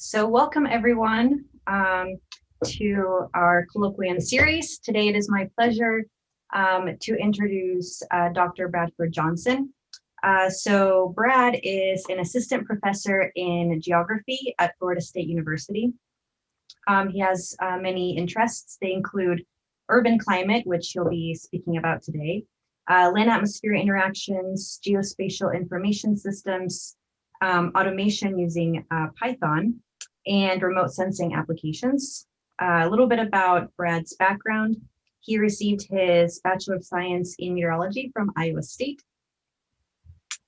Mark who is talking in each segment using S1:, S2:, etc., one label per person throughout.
S1: So welcome everyone to our Colloquium series. Today it is my pleasure to introduce Dr. Bradford Johnson. So Brad is an assistant professor in geography at Florida State University. He has many interests. They include urban climate, which he'll be speaking about today, land-atmosphere interactions, geospatial information systems, automation using Python, and remote sensing applications. A little bit about Brad's background. He received his Bachelor of Science in Meteorology from Iowa State,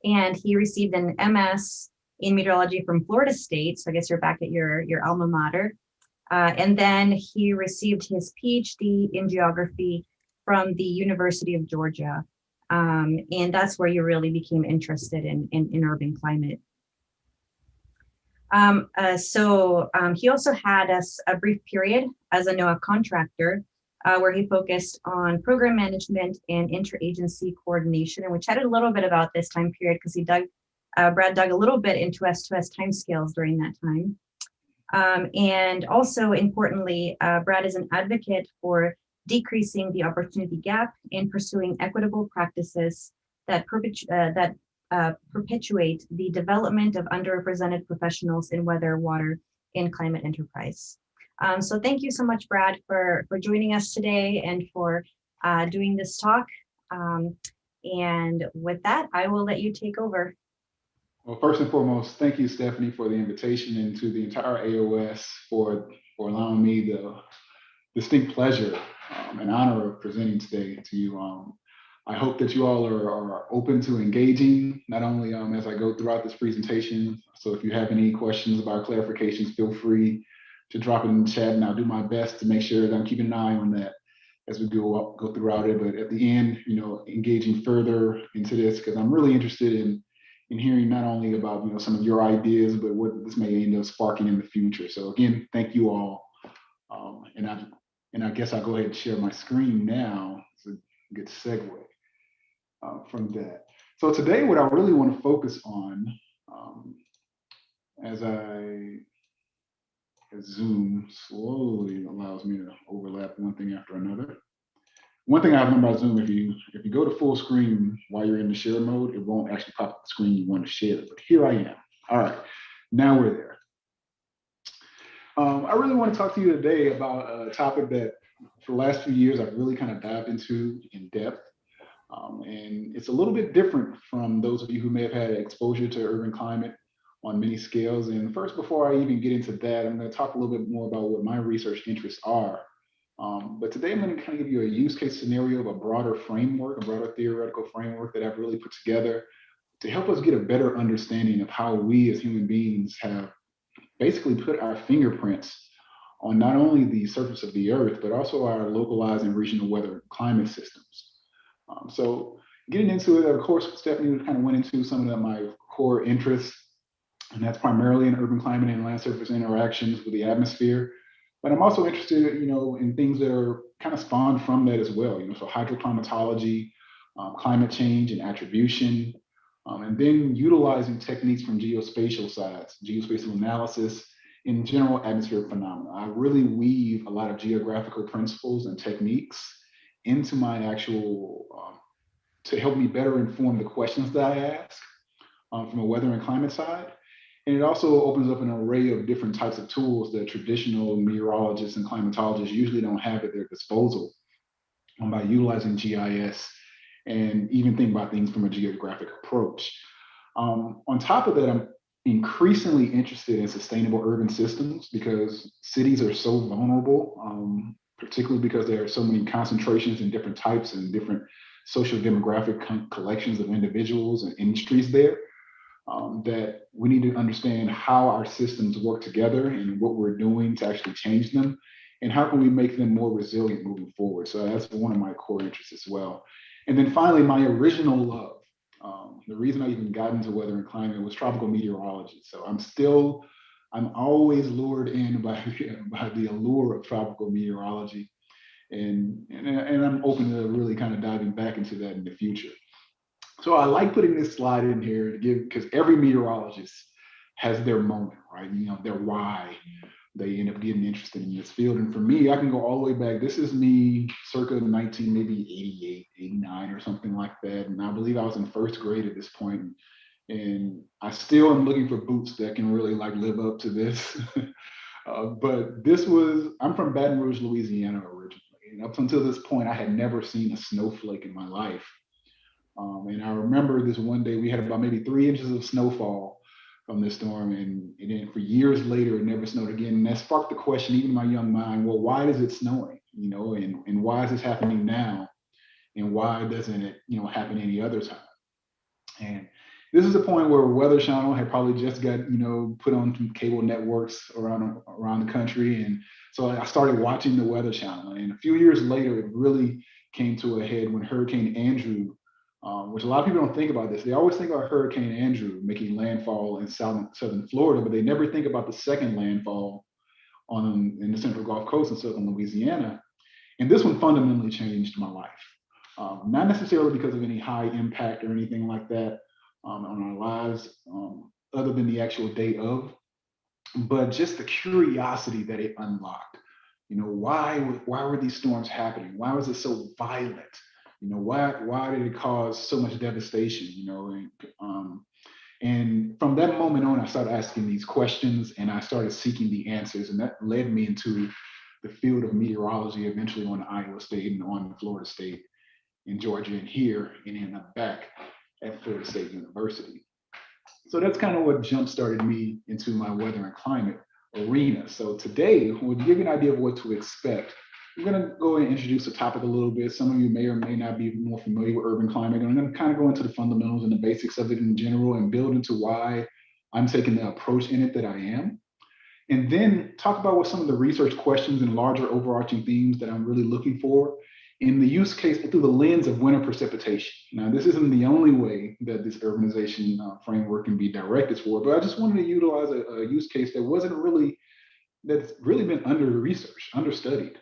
S1: and he received an MS in Meteorology from Florida State, so I guess you're back at your alma mater. And then he received his PhD in geography from the University of Georgia. And that's where you really became interested in urban climate. He also had a brief period as a NOAA contractor where he focused on program management and interagency coordination, and we chatted a little bit about this time period because Brad dug a little bit into S2S timescales during that time. And also importantly, Brad is an advocate for decreasing the opportunity gap and pursuing equitable practices that perpetuate the development of underrepresented professionals in weather, water, and climate enterprise. So thank you so much, Brad, for joining us today and for doing this talk. And with that, I will let you take over.
S2: Well, first and foremost, thank you, Stephanie, for the invitation, and to the entire AOS for allowing me the distinct pleasure and honor of presenting today to you. I hope that you all are open to engaging, not only as I go throughout this presentation. So if you have any questions about clarifications, feel free to drop it in the chat, and I'll do my best to make sure that I'm keeping an eye on that as we go throughout it. But at the end, engaging further into this, because I'm really interested in hearing not only about some of your ideas, but what this may end up sparking in the future. So again, thank you all. And I guess I'll go ahead and share my screen now. It's a good segue from that. So today, what I really want to focus on, as Zoom slowly allows me to overlap one thing after another. One thing I've learned about Zoom, if you go to full screen while you're in the share mode, it won't actually pop up the screen you want to share. But here I am. All right, now we're there. I really want to talk to you today about a topic that for the last few years I've really kind of dived into in depth. And it's a little bit different from those of you who may have had exposure to urban climate on many scales. And first, before I even get into that, I'm going to talk a little bit more about what my research interests are. But today I'm going to kind of give you a use case scenario of a broader framework, a broader theoretical framework that I've really put together to help us get a better understanding of how we as human beings have basically put our fingerprints on not only the surface of the earth, but also our localized and regional weather climate systems. So getting into it, of course, Stephanie kind of went into some of my core interests, and that's primarily in urban climate and land surface interactions with the atmosphere. But I'm also interested, in things that are kind of spawned from that as well. So hydroclimatology, climate change and attribution, and then utilizing techniques from geospatial sides, geospatial analysis, in general atmospheric phenomena. I really weave a lot of geographical principles and techniques into my actual, to help me better inform the questions that I ask from a weather and climate side. And it also opens up an array of different types of tools that traditional meteorologists and climatologists usually don't have at their disposal by utilizing GIS and even think about things from a geographic approach. On top of that, I'm increasingly interested in sustainable urban systems because cities are so vulnerable, particularly because there are so many concentrations in different types and different social demographic collections of individuals and industries there. That we need to understand how our systems work together and what we're doing to actually change them, and how can we make them more resilient moving forward. So that's one of my core interests as well. And then finally, my original love, the reason I even got into weather and climate was tropical meteorology. So I'm always lured in by the allure of tropical meteorology. And I'm open to really kind of diving back into that in the future. So I like putting this slide in here to give, because every meteorologist has their moment, right? Their why they end up getting interested in this field. And for me, I can go all the way back. This is me circa 19, maybe 88, 89 or something like that. And I believe I was in first grade at this point. And I still am looking for boots that can really like live up to this. But I'm from Baton Rouge, Louisiana originally. And up until this point, I had never seen a snowflake in my life. And I remember this one day we had about maybe 3 inches of snowfall from this storm, and then for years later, it never snowed again. And that sparked the question, even in my young mind, well, why is it snowing? And why is this happening now? And why doesn't it, happen any other time? And this is a point where Weather Channel had probably just got, put on some cable networks around the country. And so I started watching the Weather Channel. And a few years later, it really came to a head when Hurricane Andrew, which a lot of people don't think about this. They always think about Hurricane Andrew making landfall in southern Florida, but they never think about the second landfall in the Central Gulf Coast in southern Louisiana. And this one fundamentally changed my life. Not necessarily because of any high impact or anything like that on our lives, other than the actual day of, but just the curiosity that it unlocked. Why were these storms happening? Why was it so violent? Why did it cause so much devastation? And from that moment on, I started asking these questions and I started seeking the answers, and that led me into the field of meteorology, eventually on Iowa State and on Florida State, in Georgia, and here, and then I'm back at Florida State University. So that's kind of what jump-started me into my weather and climate arena. So today, we'll give you an idea of what to expect. I'm going to go and introduce the topic a little bit. Some of you may or may not be more familiar with urban climate. And I'm going to kind of go into the fundamentals and the basics of it in general and build into why I'm taking the approach in it that I am. And then talk about what some of the research questions and larger overarching themes that I'm really looking for in the use case through the lens of winter precipitation. Now, this isn't the only way that this urbanization framework can be directed for, but I just wanted to utilize a use case that's really been understudied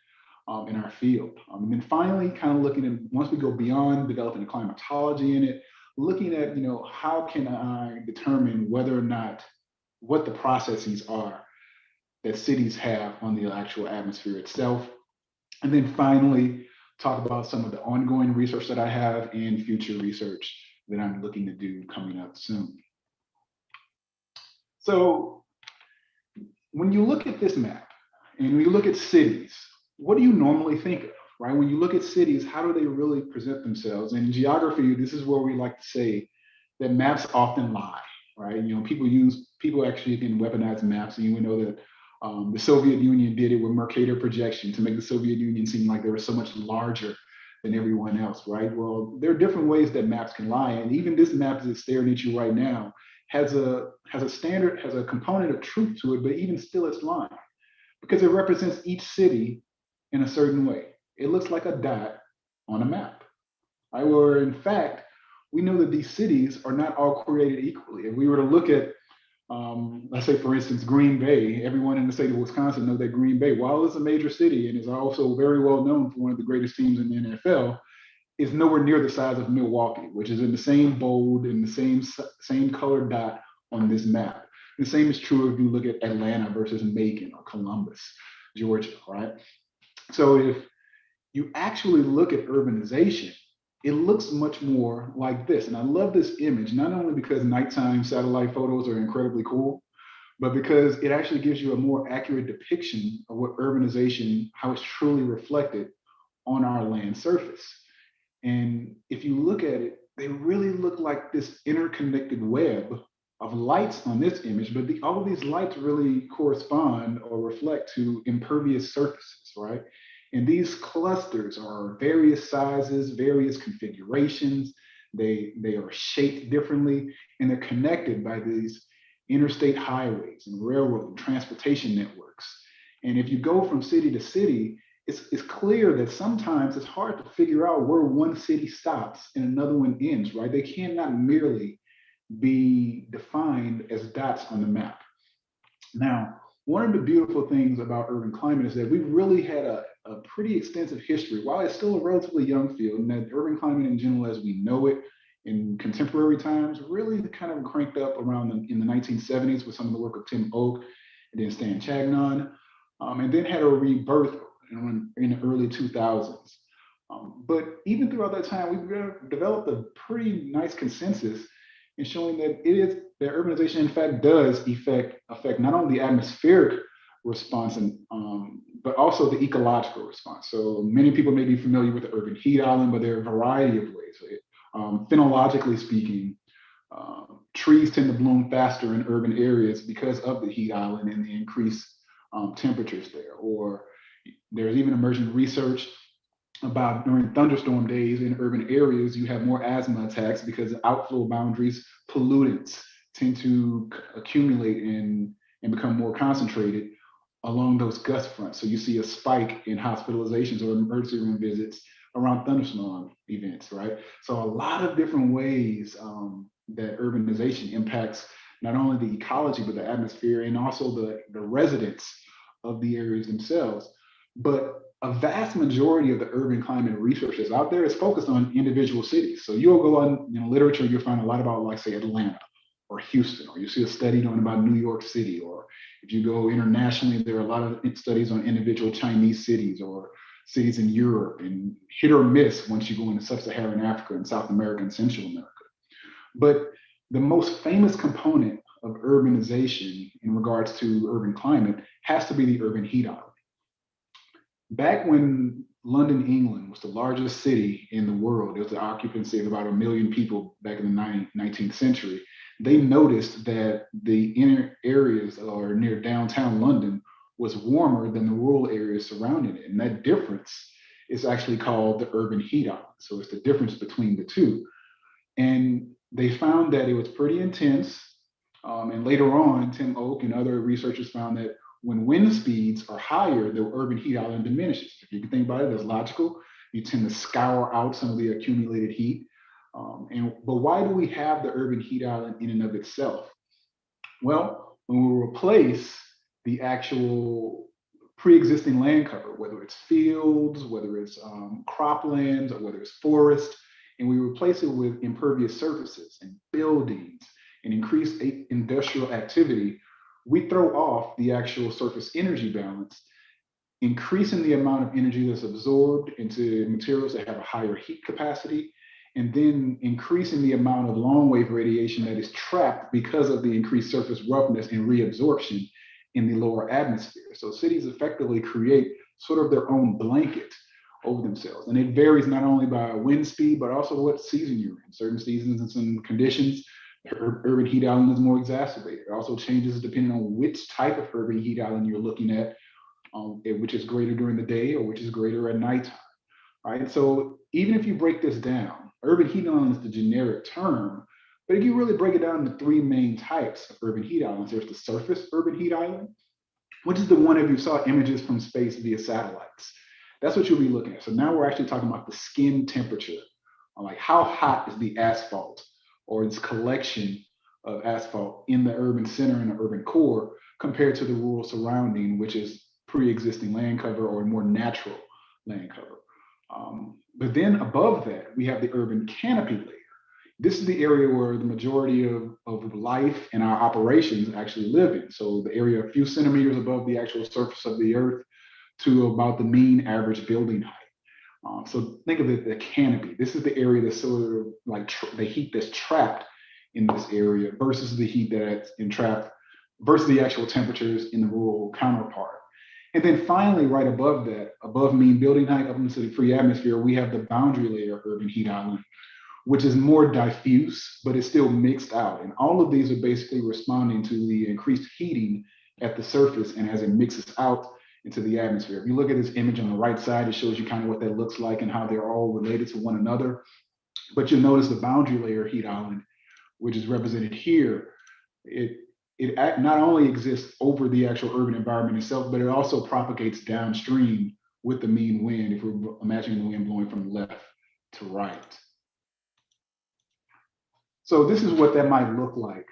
S2: in our field. And then finally, kind of looking at, once we go beyond developing the climatology in it, looking at, how can I determine whether or not what the processes are that cities have on the actual atmosphere itself. And then finally, talk about some of the ongoing research that I have and future research that I'm looking to do coming up soon. So when you look at this map and we look at cities, what do you normally think of, right? When you look at cities, how do they really present themselves? And in geography, this is where we like to say that maps often lie, right? People actually can weaponize maps, and we know that the Soviet Union did it with Mercator projection to make the Soviet Union seem like they were so much larger than everyone else, right? Well, there are different ways that maps can lie. And even this map that's staring at you right now has a component of truth to it, but even still it's lying because it represents each city in a certain way. It looks like a dot on a map, right? Where in fact, we know that these cities are not all created equally. If we were to look at let's say, for instance, Green Bay, everyone in the state of Wisconsin knows that Green Bay, while it's a major city and is also very well known for one of the greatest teams in the NFL, is nowhere near the size of Milwaukee, which is in the same bold and the same colored dot on this map. The same is true if you look at Atlanta versus Macon or Columbus, Georgia, right? So if you actually look at urbanization, it looks much more like this. And I love this image, not only because nighttime satellite photos are incredibly cool, but because it actually gives you a more accurate depiction of what urbanization, how it's truly reflected on our land surface. And if you look at it, they really look like this interconnected web of lights on this image, but all of these lights really correspond or reflect to impervious surfaces, right? And these clusters are various sizes, various configurations. They are shaped differently, and they're connected by these interstate highways and railroad and transportation networks. And if you go from city to city, it's clear that sometimes it's hard to figure out where one city stops and another one ends, right? They cannot merely be defined as dots on the map. Now, one of the beautiful things about urban climate is that we've really had a pretty extensive history, while it's still a relatively young field, and that urban climate in general as we know it in contemporary times really kind of cranked up around in the 1970s with some of the work of Tim Oak and then Stan Chagnon, and then had a rebirth in the early 2000s. But even throughout that time, we've developed a pretty nice consensus in showing that that urbanization in fact does affect not only the atmospheric response but also the ecological response. So many people may be familiar with the urban heat island, but there are a variety of ways. Phenologically speaking, trees tend to bloom faster in urban areas because of the heat island and the increased temperatures there. Or there's even emerging research about during thunderstorm days in urban areas, you have more asthma attacks because outflow boundaries, pollutants tend to accumulate and become more concentrated along those gust fronts. So you see a spike in hospitalizations or emergency room visits around thunderstorm events, right? So a lot of different ways that urbanization impacts not only the ecology, but the atmosphere and also the residents of the areas themselves. But a vast majority of the urban climate research that's out there is focused on individual cities. So you'll go on literature, you'll find a lot about, like, say, Atlanta or Houston, or you see a study done about New York City, or if you go internationally, there are a lot of studies on individual Chinese cities or cities in Europe, and hit or miss once you go into sub-Saharan Africa and South America and Central America. But the most famous component of urbanization in regards to urban climate has to be the urban heat island. Back when London, England was the largest city in the world, there was an occupancy of about 1 million people back in the 19th century. They noticed that the inner areas or near downtown London was warmer than the rural areas surrounding it. And that difference is actually called the urban heat island. So it's the difference between the two. And they found that it was pretty intense. And later on, Tim Oak and other researchers found that when wind speeds are higher, the urban heat island diminishes. If you can think about it, that's logical. You tend to scour out some of the accumulated heat. But why do we have the urban heat island in and of itself? Well, when we replace the actual pre-existing land cover, whether it's fields, whether it's croplands, or whether it's forest, and we replace it with impervious surfaces and buildings and increased industrial activity, we throw off the actual surface energy balance, increasing the amount of energy that's absorbed into materials that have a higher heat capacity, and then increasing the amount of long wave radiation that is trapped because of the increased surface roughness and reabsorption in the lower atmosphere. So cities effectively create sort of their own blanket over themselves. And it varies not only by wind speed, but also what season you're in. Certain seasons and some conditions, the urban heat island is more exacerbated. It also changes depending on which type of urban heat island you're looking at, which is greater during the day or which is greater at nighttime. All right, so even if you break this down, urban heat island is the generic term, but if you really break it down into 3 main types of urban heat islands, there's the surface urban heat island, which is the one if you saw images from space via satellites. That's what you'll be looking at. So now we're actually talking about the skin temperature, like how hot is the asphalt or its collection of asphalt in the urban center and the urban core compared to the rural surrounding, which is pre-existing land cover or more natural land cover. But then above that, we have the urban canopy layer. This is the area where the majority of life and our operations actually live in. So the area a few centimeters above the actual surface of the earth to about the mean average building height. So think of it, the canopy. This is the area that's sort of like the heat that's trapped in this area versus the heat that's entrapped versus the actual temperatures in the rural counterpart. And then finally, right above that, above mean building height up into the free atmosphere, we have the boundary layer of urban heat island, which is more diffuse, but it's still mixed out. And all of these are basically responding to the increased heating at the surface and as it mixes out into the atmosphere. If you look at this image on the right side, it shows you kind of what that looks like and how they're all related to one another. But you'll notice the boundary layer heat island, which is represented here, it not only exists over the actual urban environment itself, but it also propagates downstream with the mean wind, if we're imagining the wind blowing from left to right. So this is what that might look like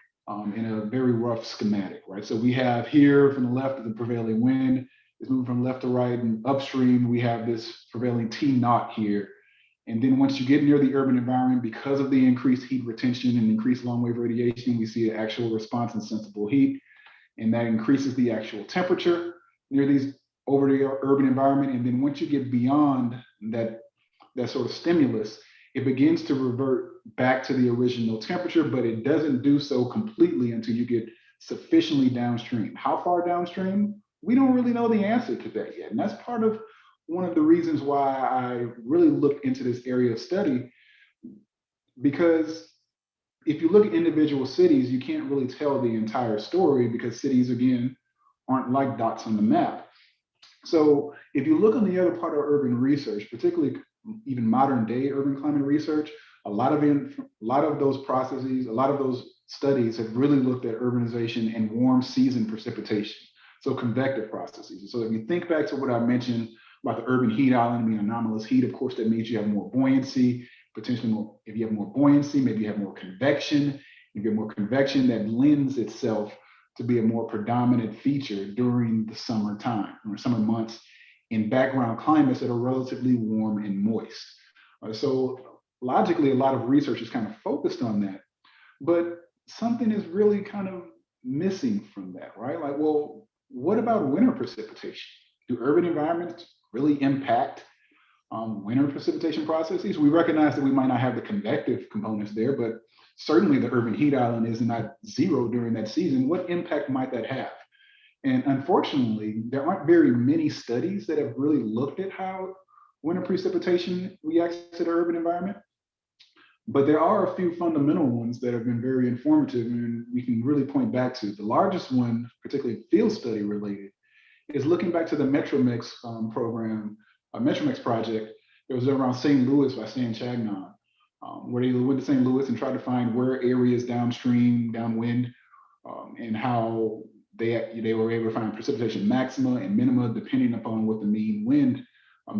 S2: in a very rough schematic, right? So we have here from the left, the prevailing wind is moving from left to right, and upstream, we have this prevailing T naught here. And then once you get near the urban environment, because of the increased heat retention and increased long wave radiation, we see an actual response in sensible heat, and that increases the actual temperature near these over the urban environment. And then once you get beyond that sort of stimulus, it begins to revert back to the original temperature, but it doesn't do so completely until you get sufficiently downstream. How far downstream? We don't really know the answer to that yet. And that's part of one of the reasons why I really looked into this area of study, because if you look at individual cities, you can't really tell the entire story because cities, again, aren't like dots on the map. So if you look on the other part of urban research, particularly even modern day urban climate research, a lot of those processes, a lot of those studies have really looked at urbanization and warm season precipitation. So convective processes. So if you think back to what I mentioned about the urban heat island, I mean anomalous heat, of course, that means you have more buoyancy, potentially more, if you have more buoyancy, maybe you have more convection. If you have more convection, that lends itself to be a more predominant feature during the summertime or summer months in background climates that are relatively warm and moist. So logically, a lot of research is kind of focused on that, but something is really kind of missing from that, right? Like, well, what about winter precipitation? Do urban environments really impact winter precipitation processes? We recognize that we might not have the convective components there, but certainly the urban heat island is not zero during that season. What impact might that have? And unfortunately, there aren't very many studies that have really looked at how winter precipitation reacts to the urban environment. But there are a few fundamental ones that have been very informative and we can really point back to. The largest one, particularly field study related, is looking back to the Metromex program, a Metromex project that was around St. Louis by Stan Chagnon, where they went to St. Louis and tried to find where areas downstream, downwind, and how they were able to find precipitation maxima and minima depending upon what the mean wind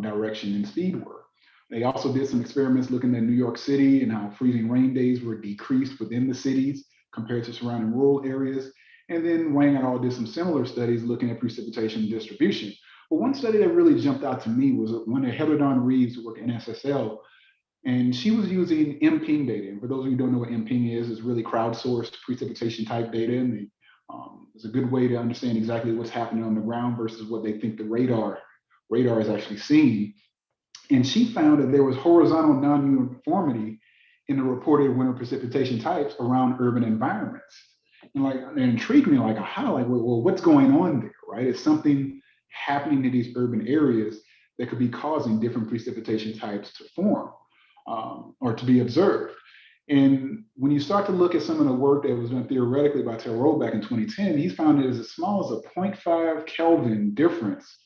S2: direction and speed were. They also did some experiments looking at New York City and how freezing rain days were decreased within the cities compared to surrounding rural areas. And then Wang et al. Did some similar studies looking at precipitation distribution. But one study that really jumped out to me was one of Heather Dawn Reeves who worked at NSSL, and she was using MPing data. And for those of you who don't know what MPing is, it's really crowdsourced precipitation type data. And it's a good way to understand exactly what's happening on the ground versus what they think the radar is actually seeing. And she found that there was horizontal non-uniformity in the reported winter precipitation types around urban environments. And like, it intrigued me, like, how, like, well, what's going on there, right? Is something happening in these urban areas that could be causing different precipitation types to form or to be observed? And when you start to look at some of the work that was done theoretically by Terrell back in 2010, he's found that as small as a 0.5 Kelvin difference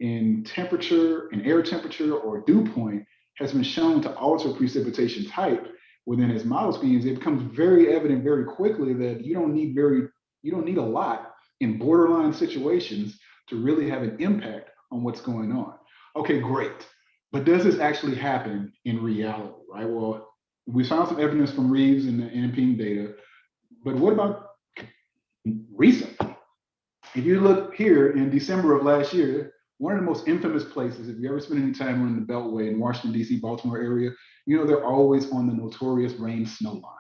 S2: in temperature and air temperature or dew point has been shown to alter precipitation type within his model schemes. It becomes very evident very quickly that you don't need a lot in borderline situations to really have an impact on what's going on. Okay, great. But does this actually happen in reality, right? Well, we found some evidence from Reeves and the NPing data, but what about recently? If you look here in December of last year, one of the most infamous places, if you ever spend any time on the Beltway in Washington, D.C., Baltimore area, you know they're always on the notorious rain snow line.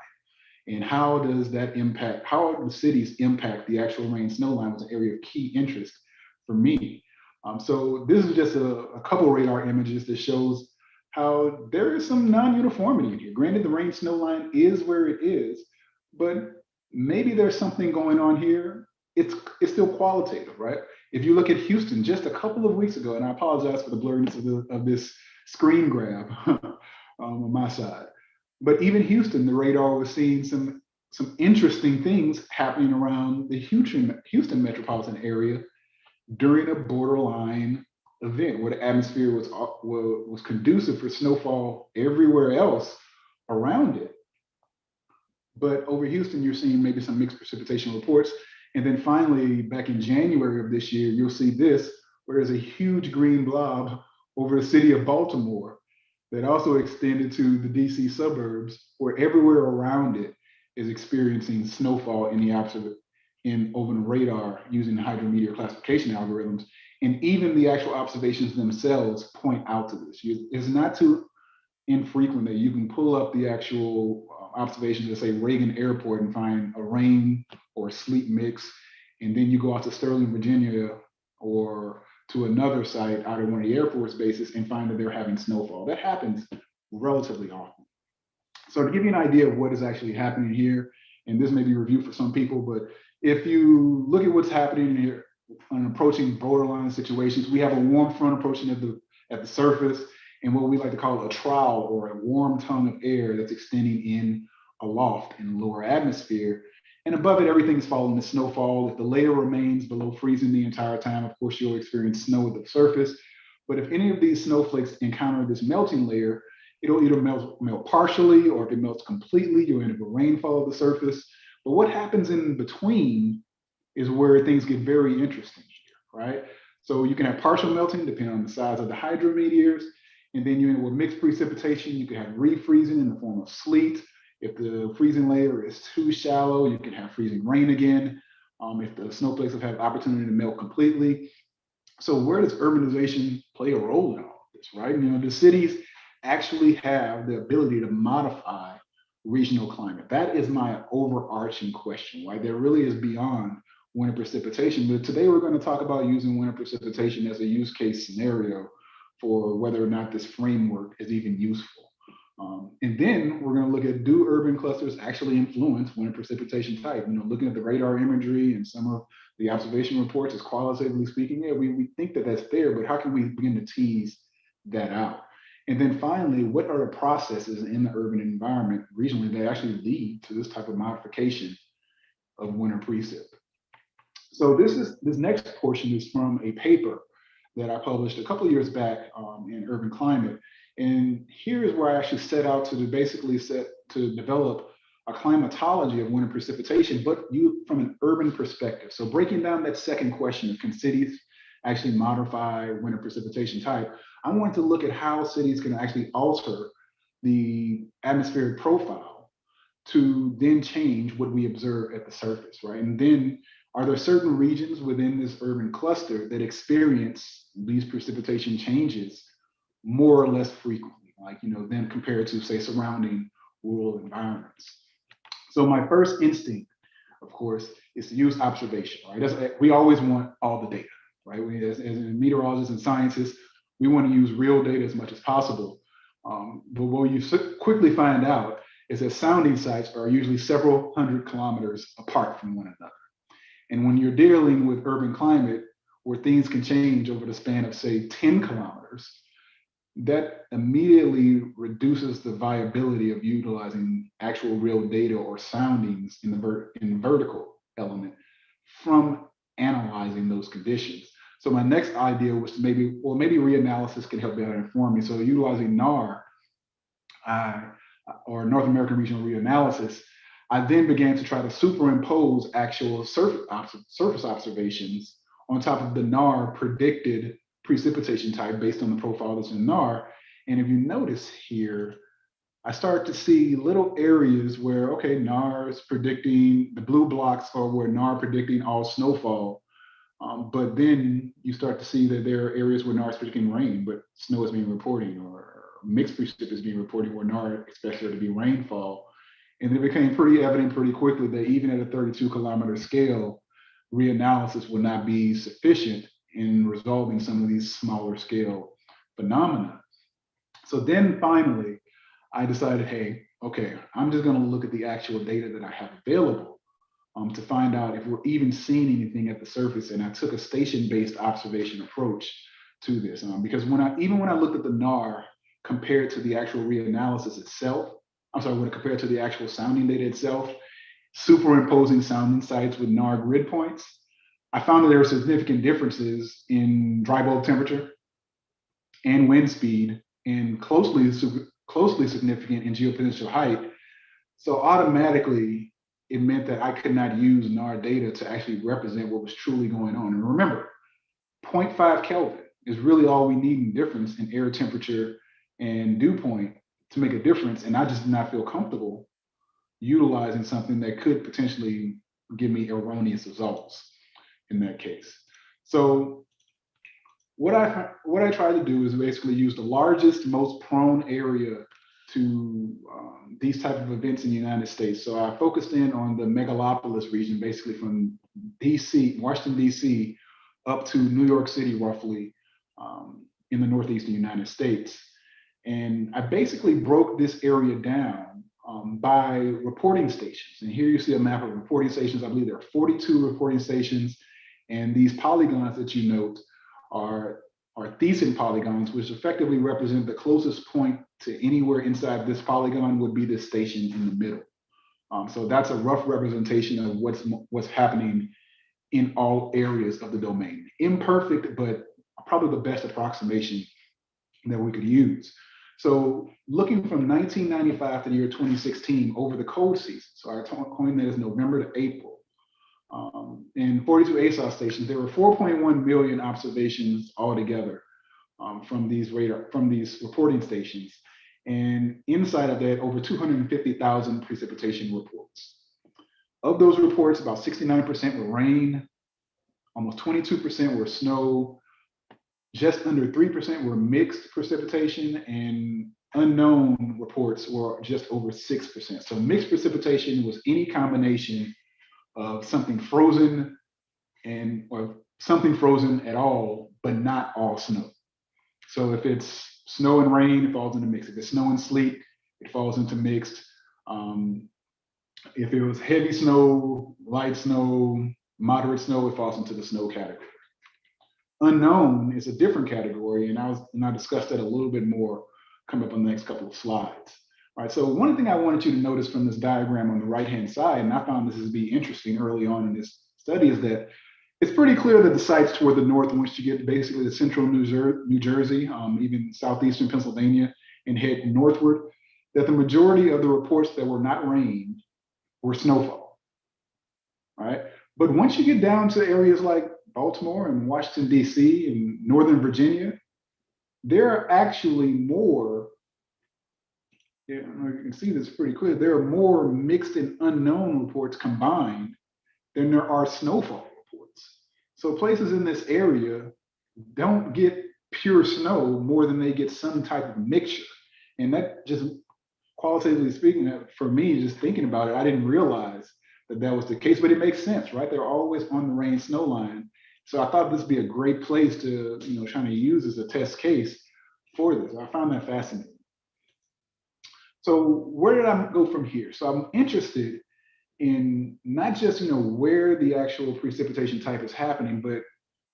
S2: And how does that impact, how do the cities impact the actual rain snow line was an area of key interest for me. So this is just a couple radar images that shows how there is some non-uniformity in here. Granted, the rain snow line is where it is, but maybe there's something going on here. It's still qualitative, right? If you look at Houston just a couple of weeks ago, and I apologize for the blurriness of this screen grab on my side, but even Houston, the radar was seeing some interesting things happening around the Houston metropolitan area during a borderline event where the atmosphere was conducive for snowfall everywhere else around it. But over Houston, you're seeing maybe some mixed precipitation reports. And then finally, back in January of this year, you'll see this, where there's a huge green blob over the city of Baltimore that also extended to the DC suburbs, where everywhere around it is experiencing snowfall in the over the radar using the hydrometeor classification algorithms. And even the actual observations themselves point out to this. It's not too infrequent that you can pull up the actual observations at, say, Reagan Airport and find a rain or sleet mix, and then you go out to Sterling, Virginia, or to another site out of one of the Air Force bases and find that they're having snowfall. That happens relatively often. So to give you an idea of what is actually happening here, and this may be review for some people, but if you look at what's happening here on approaching borderline situations, we have a warm front approaching at the surface, and what we like to call a trough, or a warm tongue of air that's extending in aloft in the lower atmosphere. And above it, everything is falling to snowfall. If the layer remains below freezing the entire time, of course, you'll experience snow at the surface. But if any of these snowflakes encounter this melting layer, it'll either melt partially, or if it melts completely, you'll end up with rainfall at the surface. But what happens in between is where things get very interesting here, right? So you can have partial melting depending on the size of the hydrometeors, and then you end up with mixed precipitation. You can have refreezing in the form of sleet. If the freezing layer is too shallow, you can have freezing rain again. If the snowflakes have had opportunity to melt completely. So where does urbanization play a role in all of this, right? You know, the cities actually have the ability to modify regional climate. That is my overarching question, right? That really is beyond winter precipitation. But today we're going to talk about using winter precipitation as a use case scenario for whether or not this framework is even useful. And then we're going to look at, do urban clusters actually influence winter precipitation type? You know, looking at the radar imagery and some of the observation reports, as qualitatively speaking, yeah, we think that that's there, but how can we begin to tease that out? And then finally, what are the processes in the urban environment regionally that actually lead to this type of modification of winter precip? So this next portion is from a paper that I published a couple of years back in Urban Climate. And here is where I actually set out to basically develop a climatology of winter precipitation, but from an urban perspective. So breaking down that second question of, can cities actually modify winter precipitation type? I wanted to look at how cities can actually alter the atmospheric profile to then change what we observe at the surface, right? And then, are there certain regions within this urban cluster that experience these precipitation changes more or less frequently, like, you know, than compared to, say, surrounding rural environments? So my first instinct, of course, is to use observation, right? We always want all the data, right? As meteorologists and scientists, we want to use real data as much as possible. But what you quickly find out is that sounding sites are usually several hundred kilometers apart from one another. And when you're dealing with urban climate, where things can change over the span of, say, 10 kilometers, that immediately reduces the viability of utilizing actual real data or soundings in the vertical element from analyzing those conditions. So my next idea was to maybe reanalysis can help better inform me. So utilizing NAR, or North American Regional Reanalysis, I then began to try to superimpose actual surface observations on top of the NAR predicted precipitation type based on the profile that's in NAR. And if you notice here, I start to see little areas where, okay, NAR is predicting, the blue blocks are where NAR predicting all snowfall. But then you start to see that there are areas where NAR is predicting rain, but snow is being reported, or mixed precip is being reported where NAR expects there to be rainfall. And it became pretty evident pretty quickly that even at a 32-kilometer scale, reanalysis will not be sufficient in resolving some of these smaller scale phenomena. So then finally, I decided, hey, okay, I'm just going to look at the actual data that I have available to find out if we're even seeing anything at the surface. And I took a station-based observation approach to this, because even when I looked at the NAR compared to the actual reanalysis itself, when compared to the actual sounding data itself, superimposing sounding sites with NAR grid points, I found that there were significant differences in dry bulb temperature and wind speed, and closely significant in geopotential height. So automatically, it meant that I could not use NAR data to actually represent what was truly going on. And remember, 0.5 Kelvin is really all we need in difference in air temperature and dew point to make a difference. And I just did not feel comfortable utilizing something that could potentially give me erroneous results in that case. So what I tried to do is basically use the largest, most prone area to these type of events in the United States. So I focused in on the megalopolis region, basically from DC, Washington, DC, up to New York City, roughly, in the Northeastern United States. And I basically broke this area down by reporting stations. And here you see a map of reporting stations. I believe there are 42 reporting stations. And these polygons that you note are Thiessen polygons, which effectively represent the closest point to anywhere inside this polygon would be this station in the middle. So that's a rough representation of what's happening in all areas of the domain. Imperfect, but probably the best approximation that we could use. So looking from 1995 to the year 2016 over the cold season, so I coined that as November to April, in 42 ASOS stations, there were 4.1 million observations altogether from these reporting stations. And inside of that, over 250,000 precipitation reports. Of those reports, about 69% were rain, almost 22% were snow, just under 3% were mixed precipitation, and unknown reports were just over 6%. So mixed precipitation was any combination of something frozen or something frozen at all, but not all snow. So if it's snow and rain, it falls into mixed. If it's snow and sleet, it falls into mixed. If it was heavy snow, light snow, moderate snow, it falls into the snow category. Unknown is a different category, and I discussed that a little bit more coming up on the next couple of slides. All right, so one thing I wanted you to notice from this diagram on the right-hand side, and I found this to be interesting early on in this study, is that it's pretty clear that the sites toward the north, once you get basically the central New Jersey, even southeastern Pennsylvania, and head northward, that the majority of the reports that were not rain were snowfall. All right, but once you get down to areas like Baltimore and Washington, D.C. and Northern Virginia, there are actually more, you can see this pretty clear, there are more mixed and unknown reports combined than there are snowfall reports. So places in this area don't get pure snow more than they get some type of mixture. And that, just qualitatively speaking, for me, just thinking about it, I didn't realize that that was the case, but it makes sense, right? They're always on the rain snow line. So I thought this would be a great place to, trying to use as a test case for this. I found that fascinating. So where did I go from here? So I'm interested in not just, where the actual precipitation type is happening, but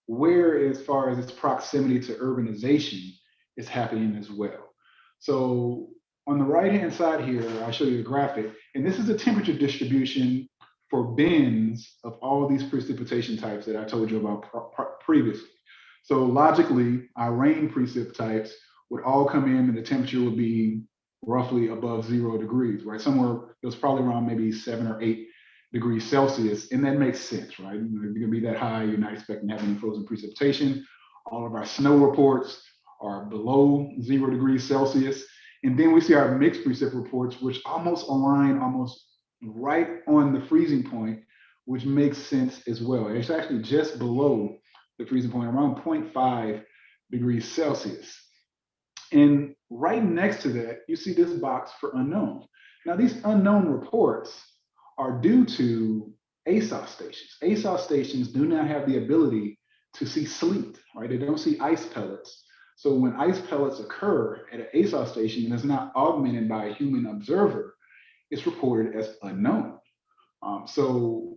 S2: where, as far as its proximity to urbanization, is happening as well. So on the right-hand side here, I'll show you a graphic, and this is a temperature distribution for bins of all of these precipitation types that I told you about previously. So logically, our rain precip types would all come in and the temperature would be roughly above 0 degrees, right? Somewhere, it was probably around maybe 7 or 8 degrees Celsius, and that makes sense, right? If you're gonna be that high, you're not expecting to have any frozen precipitation. All of our snow reports are below 0 degrees Celsius. And then we see our mixed precip reports, which almost align almost right on the freezing point, which makes sense as well. It's actually just below the freezing point, around 0.5 degrees Celsius. And right next to that, you see this box for unknown. Now, these unknown reports are due to ASOS stations. ASOS stations do not have the ability to see sleet, right? They don't see ice pellets. So when ice pellets occur at an ASOS station and is not augmented by a human observer, it's reported as unknown. So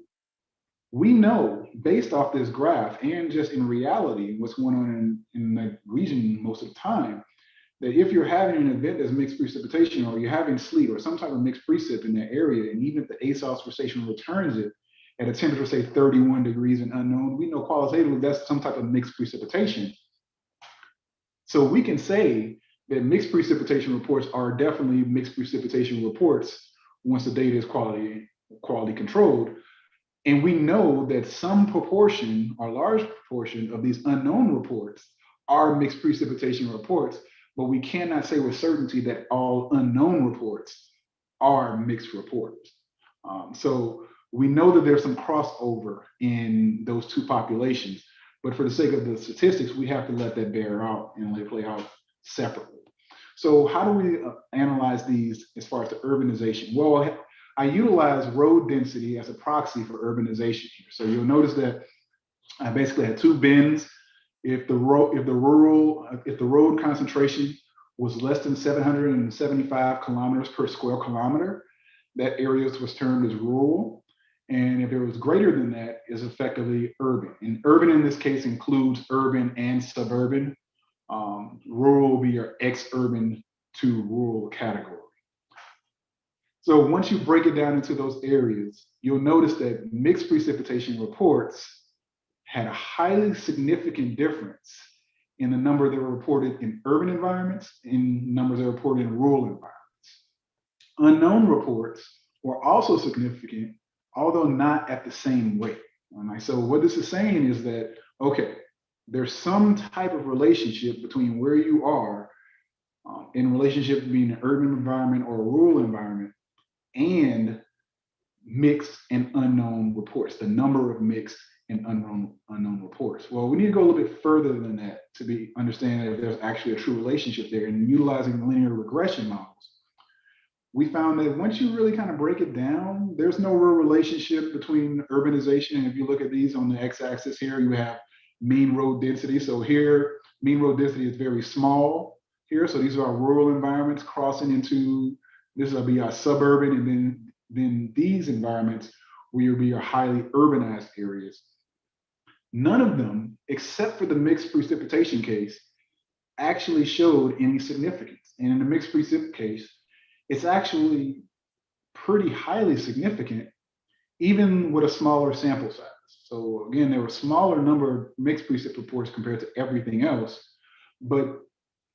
S2: we know, based off this graph and just in reality, what's going on in the region most of the time, that if you're having an event that's mixed precipitation, or you're having sleet or some type of mixed precip in that area, and even if the ASOS station returns it at a temperature, say 31 degrees and unknown, we know qualitatively that's some type of mixed precipitation. So we can say that mixed precipitation reports are definitely mixed precipitation reports once the data is quality controlled. And we know that some proportion, or large proportion, of these unknown reports are mixed precipitation reports, but we cannot say with certainty that all unknown reports are mixed reports. So we know that there's some crossover in those two populations, but for the sake of the statistics, we have to let that bear out and let it play out separately. So how do we analyze these as far as the urbanization? Well, I utilize road density as a proxy for urbanization here. So you'll notice that I basically had two bins. If the road concentration was less than 775 kilometers per square kilometer, that area was termed as rural. And if it was greater than that, is effectively urban. And urban in this case includes urban and suburban. Rural will be your ex-urban to rural category. So once you break it down into those areas, you'll notice that mixed precipitation reports had a highly significant difference in the number that were reported in urban environments and numbers that were reported in rural environments. Unknown reports were also significant, although not at the same rate. So what this is saying is that, okay, there's some type of relationship between where you are in relationship to being an urban environment or a rural environment and mixed and unknown reports, the number of mixed and unknown reports. Well, we need to go a little bit further than that to understand that there's actually a true relationship there. And utilizing linear regression models, we found that once you really kind of break it down, there's no real relationship between urbanization. And if you look at these on the x-axis here, you have mean road density. So here, mean road density is very small here. So these are our rural environments crossing into, this will be our suburban, and then these environments will be our highly urbanized areas. None of them, except for the mixed precipitation case, actually showed any significance. And in the mixed precip case, it's actually pretty highly significant, even with a smaller sample size. So again, there were a smaller number of mixed precip reports compared to everything else, but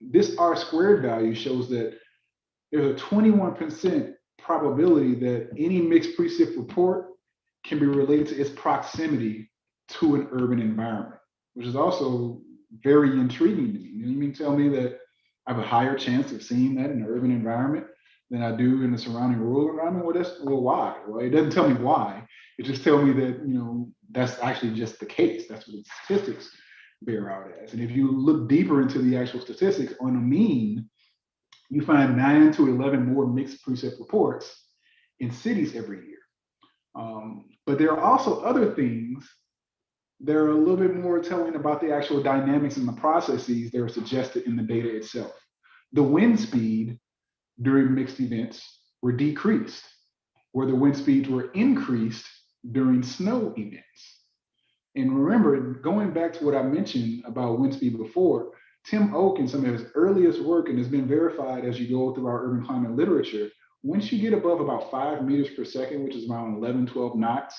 S2: this R-squared value shows that there's a 21% probability that any mixed precip report can be related to its proximity to an urban environment, which is also very intriguing to me. You mean tell me that I have a higher chance of seeing that in an urban environment than I do in the surrounding rural environment? Well, why? Well, it doesn't tell me why. It just tells me that, that's actually just the case. That's what the statistics bear out as. And if you look deeper into the actual statistics, on a mean, you find 9 to 11 more mixed precip reports in cities every year. But there are also other things that are a little bit more telling about the actual dynamics and the processes that are suggested in the data itself. The wind speed during mixed events were decreased, where the wind speeds were increased during snow events. And remember, going back to what I mentioned about wind speed before, Tim Oak, in some of his earliest work, and has been verified as you go through our urban climate literature, once you get above about 5 meters per second, which is around 11, 12 knots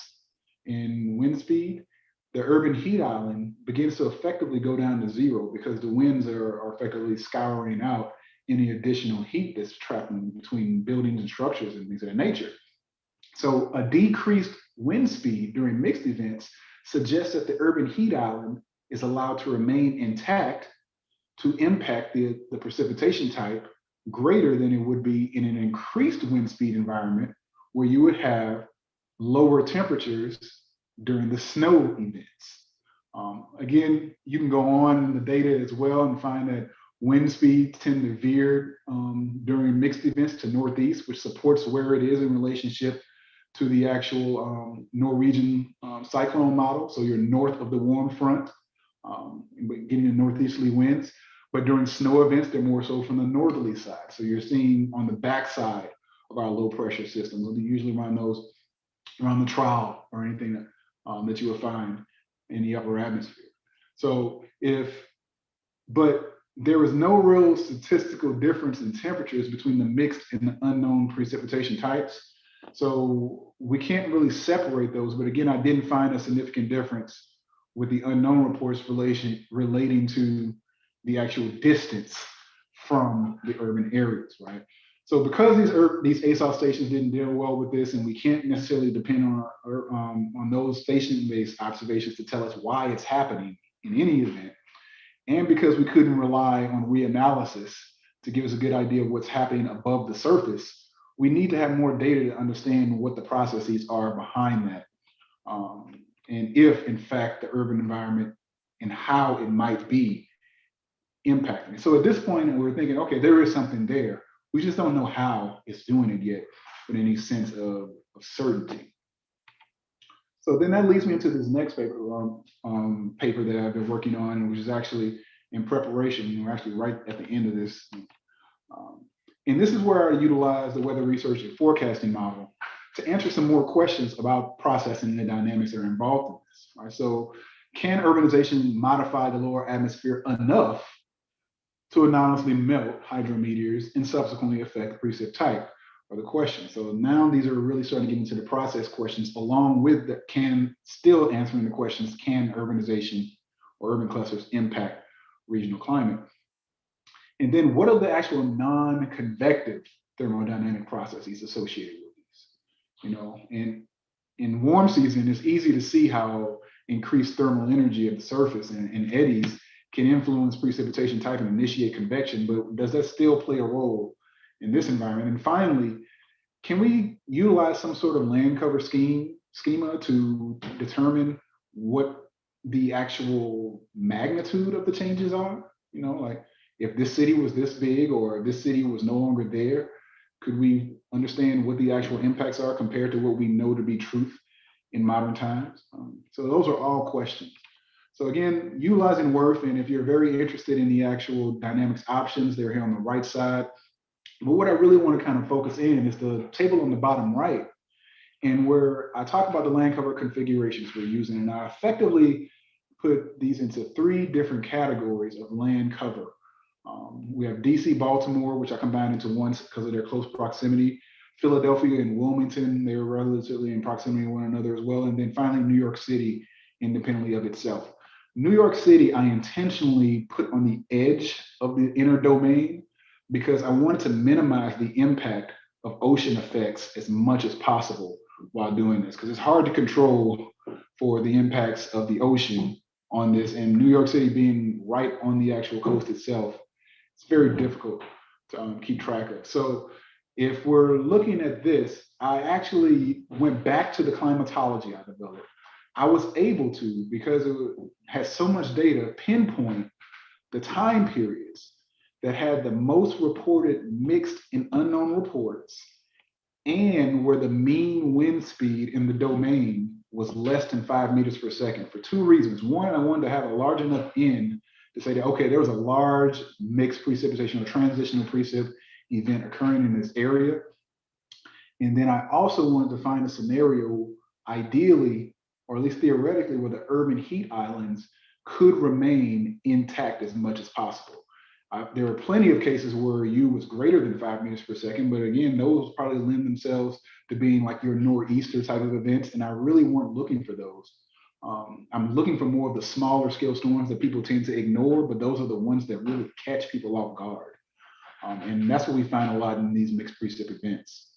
S2: in wind speed, the urban heat island begins to effectively go down to zero because the winds are effectively scouring out any additional heat that's trapped in between buildings and structures and things of that nature. So a decreased wind speed during mixed events suggests that the urban heat island is allowed to remain intact to impact the precipitation type greater than it would be in an increased wind speed environment where you would have lower temperatures during the snow events. Again, you can go on in the data as well and find that wind speeds tend to veer during mixed events to northeast, which supports where it is in relationship to the actual Norwegian cyclone model. So you're north of the warm front, getting the northeasterly winds. But during snow events, they're more so from the northerly side. So you're seeing on the backside of our low pressure systems, usually around the trough or anything that you will find in the upper atmosphere. So but there was no real statistical difference in temperatures between the mixed and the unknown precipitation types. So we can't really separate those. But again, I didn't find a significant difference with the unknown reports relating to the actual distance from the urban areas, right? So because these ASOS stations didn't deal well with this, and we can't necessarily depend on those station-based observations to tell us why it's happening in any event, and because we couldn't rely on reanalysis to give us a good idea of what's happening above the surface, we need to have more data to understand what the processes are behind that. And if, in fact, the urban environment and how it might be impacting it. So at this point, we're thinking, okay, there is something there. We just don't know how it's doing it yet with any sense of certainty. So then that leads me into this next paper, paper that I've been working on, which is actually in preparation. We're actually right at the end of this. And this is where I utilize the weather research and forecasting model to answer some more questions about processing and the dynamics that are involved in this. Right? So can urbanization modify the lower atmosphere enough to anonymously melt hydrometeors and subsequently affect precip type, are the questions. So now these are really starting to get into the process questions, along with the still answering the questions, can urbanization or urban clusters impact regional climate? And then what are the actual non-convective thermodynamic processes associated with these? And in warm season, it's easy to see how increased thermal energy at the surface and eddies can influence precipitation type and initiate convection, but does that still play a role in this environment? And finally, can we utilize some sort of land cover schema to determine what the actual magnitude of the changes are? Like if this city was this big or if this city was no longer there, could we understand what the actual impacts are compared to what we know to be truth in modern times? So those are all questions. So again, utilizing WRF, and if you're very interested in the actual dynamics options, they're here on the right side. But what I really want to kind of focus in is the table on the bottom right, and where I talk about the land cover configurations we're using, and I effectively put these into 3 different categories of land cover. We have DC, Baltimore, which I combine into one because of their close proximity. Philadelphia and Wilmington, they're relatively in proximity to one another as well. And then finally, New York City, independently of itself. New York City, I intentionally put on the edge of the inner domain because I wanted to minimize the impact of ocean effects as much as possible while doing this, because it's hard to control for the impacts of the ocean on this. And New York City being right on the actual coast itself, it's very difficult to keep track of. So if we're looking at this, I actually went back to the climatology I developed. I was able to, because it has so much data, pinpoint the time periods that had the most reported mixed and unknown reports and where the mean wind speed in the domain was less than 5 meters per second for 2 reasons. One, I wanted to have a large enough N to say that, okay, there was a large mixed precipitation or transitional precip event occurring in this area. And then I also wanted to find a scenario, ideally, or at least theoretically, where the urban heat islands could remain intact as much as possible. There are plenty of cases where U was greater than 5 meters per second, but again, those probably lend themselves to being like your nor'easter type of events, and I really weren't looking for those. I'm looking for more of the smaller scale storms that people tend to ignore, but those are the ones that really catch people off guard. And that's what we find a lot in these mixed precip events.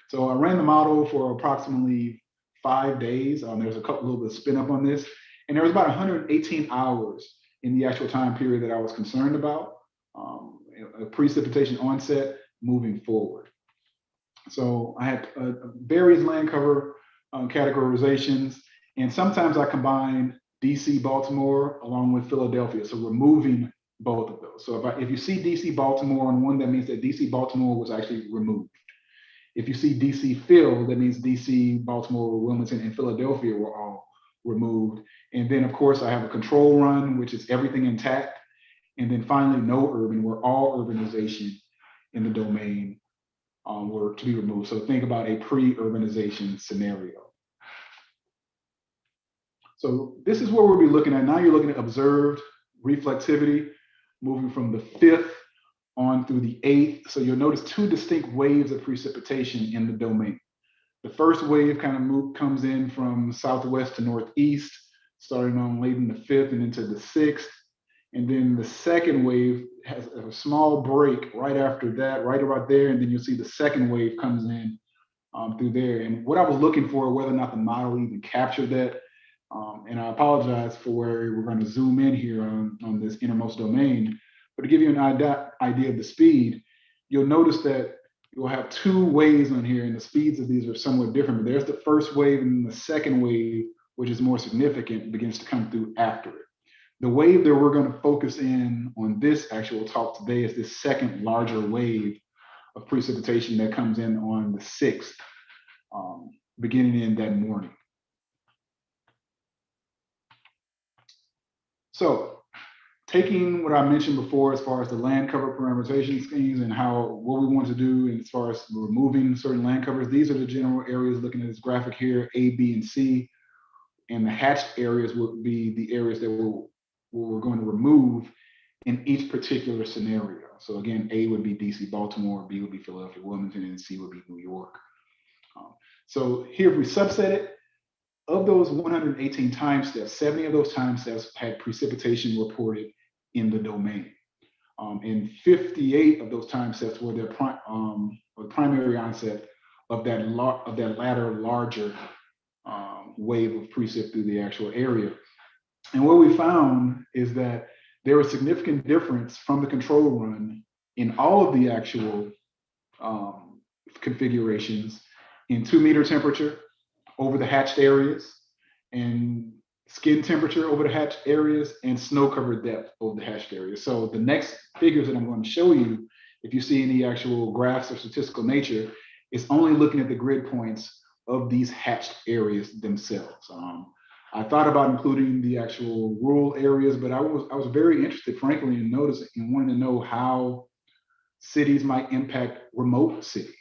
S2: So I ran the model for approximately 5 days. There's a little bit of spin up on this, and there was about 118 hours in the actual time period that I was concerned about. A precipitation onset moving forward. So I had various land cover categorizations, and sometimes I combine DC, Baltimore, along with Philadelphia. So removing both of those. So if you see DC, Baltimore on one, that means that DC, Baltimore was actually removed. If you see DC, Phil, that means DC, Baltimore, Wilmington, and Philadelphia were all removed. And then of course I have a control run, which is everything intact. And then finally, no urban, where all urbanization in the domain were to be removed. So think about a pre-urbanization scenario. So this is what we'll be looking at. Now you're looking at observed reflectivity, moving from the 5th on through the 8th. So you'll notice 2 distinct waves of precipitation in the domain. The first wave kind of comes in from southwest to northeast, starting on late in the 5th and into the 6th. And then the second wave has a small break right after that, right about there. And then you'll see the second wave comes in through there. And what I was looking for, whether or not the model even captured that, and I apologize for where we're going to zoom in here on this innermost domain, but to give you an idea of the speed, you'll notice that you'll have 2 waves on here, and the speeds of these are somewhat different. But there's the first wave, and the second wave, which is more significant, begins to come through after it. The wave that we're going to focus in on this actual talk today is this second larger wave of precipitation that comes in on the 6th, beginning in that morning. So taking what I mentioned before as far as the land cover parameterization schemes and what we want to do as far as removing certain land covers, these are the general areas looking at this graphic here, A, B, and C. And the hatched areas would be the areas that we're going to remove in each particular scenario. So again, A would be DC, Baltimore, B would be Philadelphia, Wilmington, and C would be New York. So here, if we subset it, of those 118 time steps, 70 of those time steps had precipitation reported in the domain. And 58 of those time steps were their primary onset of that latter larger wave of precip through the actual area. And what we found is that there was significant difference from the control run in all of the actual configurations in 2-meter temperature over the hatched areas, and skin temperature over the hatched areas, and snow cover depth over the hatched areas. So the next figures that I'm going to show you, if you see any actual graphs of statistical nature, is only looking at the grid points of these hatched areas themselves. I thought about including the actual rural areas, but I was very interested, frankly, in noticing and wanting to know how cities might impact remote cities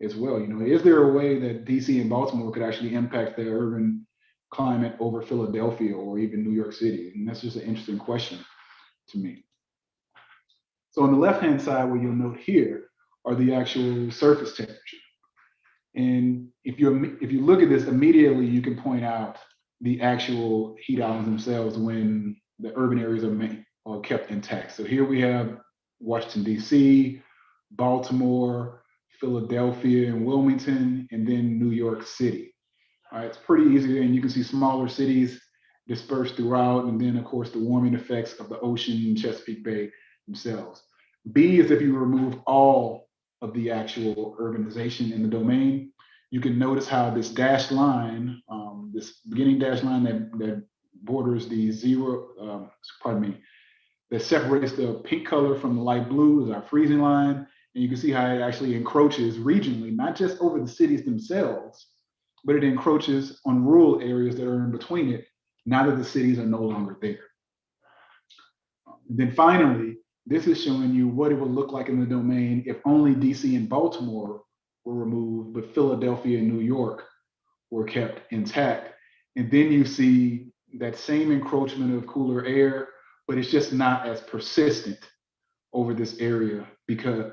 S2: as well. You know, is there a way that DC and Baltimore could actually impact the urban climate over Philadelphia or even New York City? And that's just an interesting question to me. So on the left-hand side, what you'll note here are the actual surface temperature. And if you look at this immediately, you can point out the actual heat islands themselves when the urban areas are kept intact. So here we have Washington, DC, Baltimore, Philadelphia, and Wilmington, and then New York City. All right, it's pretty easy, and you can see smaller cities dispersed throughout, and then of course the warming effects of the ocean and Chesapeake Bay themselves. B is if you remove all of the actual urbanization in the domain. You can notice how this dashed line, this beginning dashed line that borders the that separates the pink color from the light blue is our freezing line. And you can see how it actually encroaches regionally, not just over the cities themselves, but it encroaches on rural areas that are in between it, now that the cities are no longer there. And then finally, this is showing you what it would look like in the domain if only DC and Baltimore were removed, but Philadelphia and New York were kept intact. And then you see that same encroachment of cooler air, but it's just not as persistent over this area because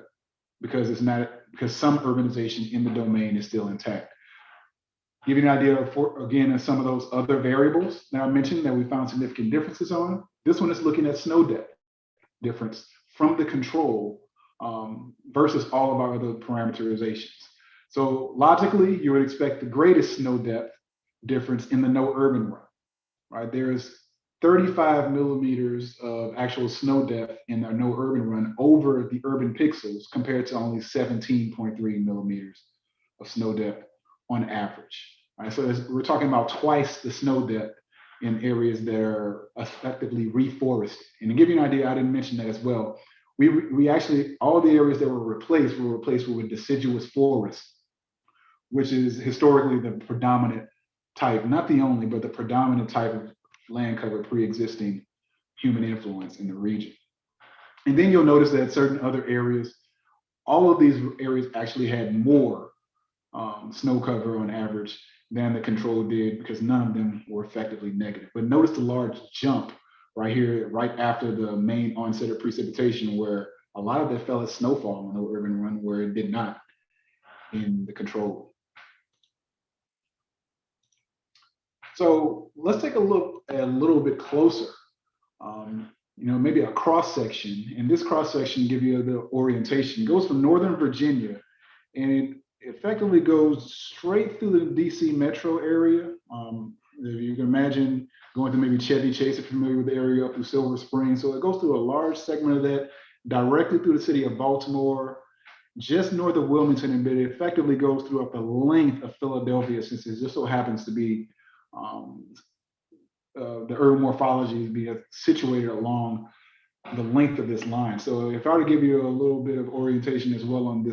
S2: some urbanization in the domain is still intact. Give you an idea of some of those other variables that I mentioned that we found significant differences on. This one is looking at snow depth difference from the control versus all of our other parameterizations. So logically, you would expect the greatest snow depth difference in the no urban run, right? There is 35 millimeters of actual snow depth in the no urban run over the urban pixels compared to only 17.3 millimeters of snow depth on average. Right? So we're talking about twice the snow depth in areas that are effectively reforested. And to give you an idea, I didn't mention that as well. We actually, all the areas that were replaced with deciduous forest, which is historically the predominant type, not the only, but the predominant type of land cover pre-existing human influence in the region. And then you'll notice that certain other areas, all of these areas actually had more snow cover on average than the control did because none of them were effectively negative. But notice the large jump right here, right after the main onset of precipitation, where a lot of that fell as snowfall in the urban run, where it did not in the control. So let's take a look at a little bit closer. Maybe a cross section, and this cross section give you the orientation. It goes from Northern Virginia, and it effectively goes straight through the DC metro area. If you can imagine going to maybe Chevy Chase, if you're familiar with the area, up through Silver Spring. So it goes through a large segment of that directly through the city of Baltimore, just north of Wilmington, and it effectively goes through up the length of Philadelphia, since it just so happens to be the urban morphology is being situated along the length of this line. So if I were to give you a little bit of orientation as well on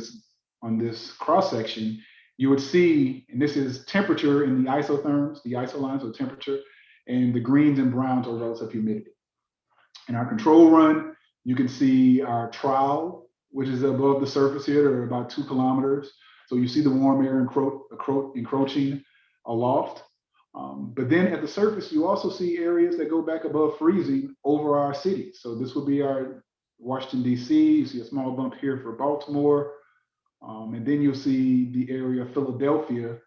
S2: this cross section, you would see, and this is temperature in the isotherms, the isolines or temperature, and the greens and browns are relative humidity. In our control run, you can see our trial, which is above the surface here, or about 2 kilometers. So you see the warm air encroaching aloft. But then at the surface, you also see areas that go back above freezing over our cities. So this would be our Washington, D.C. You see a small bump here for Baltimore. And then you'll see the area of Philadelphia,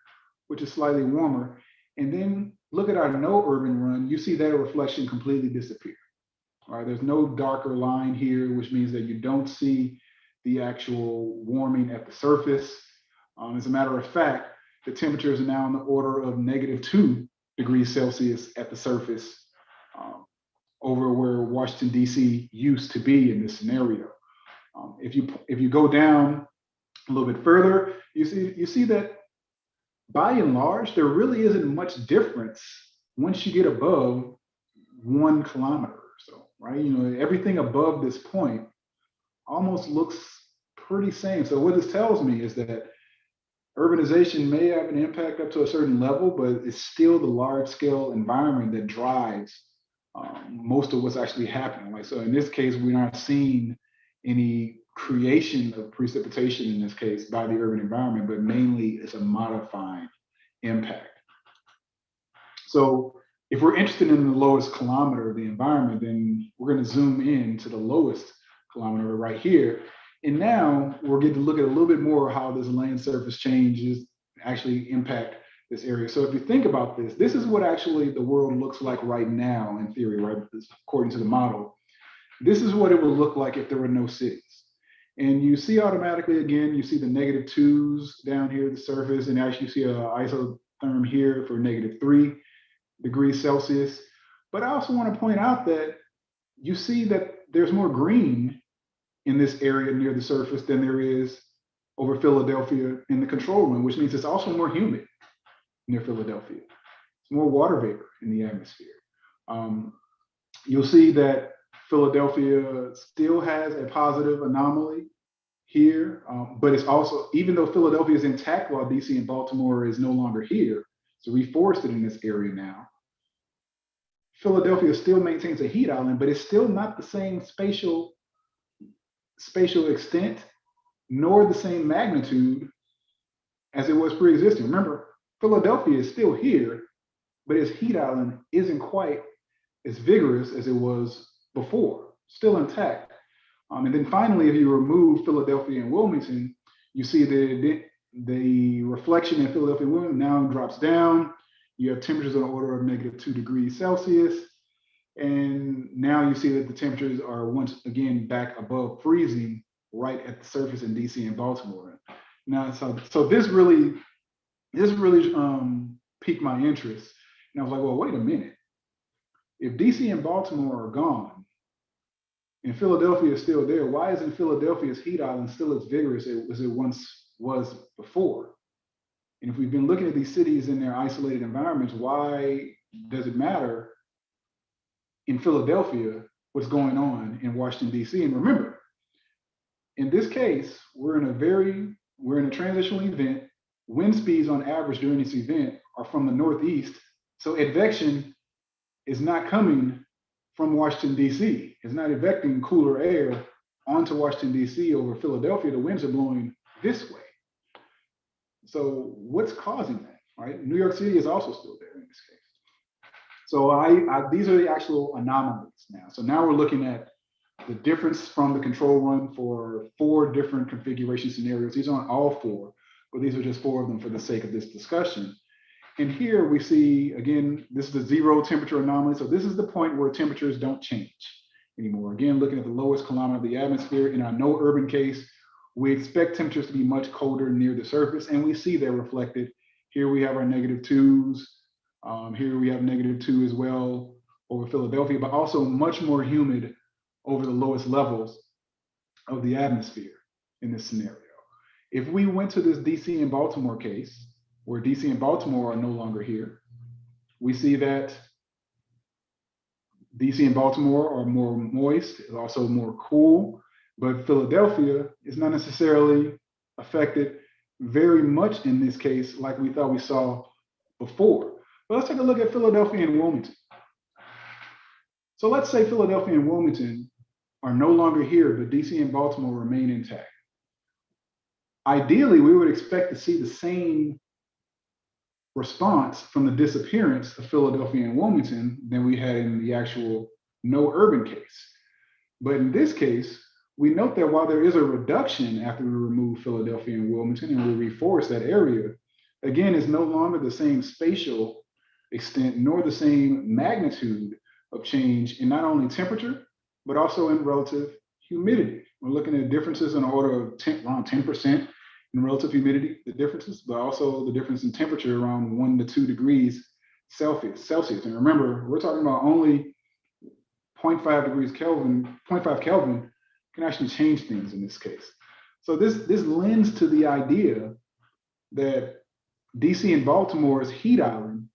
S2: which is slightly warmer. And then look at our no urban run. You see that reflection completely disappear. All right, there's no darker line here, which means that you don't see the actual warming at the surface. As a matter of fact, the temperatures are now in the order of -2 degrees Celsius at the surface over where Washington, D.C. used to be in this scenario. If you go down a little bit further, you see that by and large, there really isn't much difference once you get above 1 kilometer or so, right? You know, everything above this point almost looks pretty same. So what this tells me is that urbanization may have an impact up to a certain level, but it's still the large scale environment that drives most of what's actually happening. Like, so in this case, we're not seeing any creation of precipitation in this case by the urban environment, but mainly it's a modifying impact. So if we're interested in the lowest kilometer of the environment, then we're going to zoom in to the lowest kilometer right here. And now we're getting to look at a little bit more how this land surface changes actually impact this area. So if you think about this, this is what actually the world looks like right now in theory, right? According to the model. This is what it would look like if there were no cities. And you see automatically, again, you see the -2s down here at the surface, and actually you see an isotherm here for -3 degrees Celsius. But I also want to point out that you see that there's more green in this area near the surface than there is over Philadelphia in the control room, which means it's also more humid near Philadelphia. It's more water vapor in the atmosphere. You'll see that Philadelphia still has a positive anomaly here, but it's also, even though Philadelphia is intact while DC and Baltimore is no longer here, so reforested in this area now, Philadelphia still maintains a heat island, but it's still not the same spatial extent, nor the same magnitude as it was pre-existing. Remember, Philadelphia is still here, but its heat island isn't quite as vigorous as it was before, still intact. And then finally, if you remove Philadelphia and Wilmington, you see the reflection in Philadelphia and Wilmington now drops down. You have temperatures on the order of -2 degrees Celsius. And now you see that the temperatures are once again back above freezing right at the surface in DC and Baltimore. Now, so this really piqued my interest. And I was like, well, wait a minute. If DC and Baltimore are gone and Philadelphia is still there, why isn't Philadelphia's heat island still as vigorous as it once was before? And if we've been looking at these cities in their isolated environments, why does it matter in Philadelphia what's going on in Washington, D.C.? And remember, in this case, we're in a transitional event. Wind speeds on average during this event are from the northeast. So advection is not coming from Washington, D.C. It's not advecting cooler air onto Washington, D.C. over Philadelphia. The winds are blowing this way. So what's causing that, right? New York City is also still there in this case. So these are the actual anomalies now. So now we're looking at the difference from the control run for 4 different configuration scenarios. These aren't all 4, but these are just 4 of them for the sake of this discussion. And here we see, again, this is the 0 temperature anomaly. So this is the point where temperatures don't change anymore. Again, looking at the lowest kilometer of the atmosphere. In our no urban case, we expect temperatures to be much colder near the surface, and we see that reflected. Here we have our -2s. Here we have -2 as well over Philadelphia, but also much more humid over the lowest levels of the atmosphere in this scenario. If we went to this DC and Baltimore case, where DC and Baltimore are no longer here, we see that DC and Baltimore are more moist, also more cool, but Philadelphia is not necessarily affected very much in this case like we thought we saw before. But let's take a look at Philadelphia and Wilmington. So let's say Philadelphia and Wilmington are no longer here, but DC and Baltimore remain intact. Ideally, we would expect to see the same response from the disappearance of Philadelphia and Wilmington than we had in the actual no urban case. But in this case, we note that while there is a reduction after we remove Philadelphia and Wilmington and we reforest that area, again, it's no longer the same spatial extent nor the same magnitude of change in not only temperature, but also in relative humidity. We're looking at differences in the order of around 10% in relative humidity, the differences, but also the difference in temperature around 1 to 2 degrees Celsius. And remember, we're talking about only 0.5 degrees Kelvin, 0.5 Kelvin can actually change things in this case. So this lends to the idea that DC and Baltimore's heat island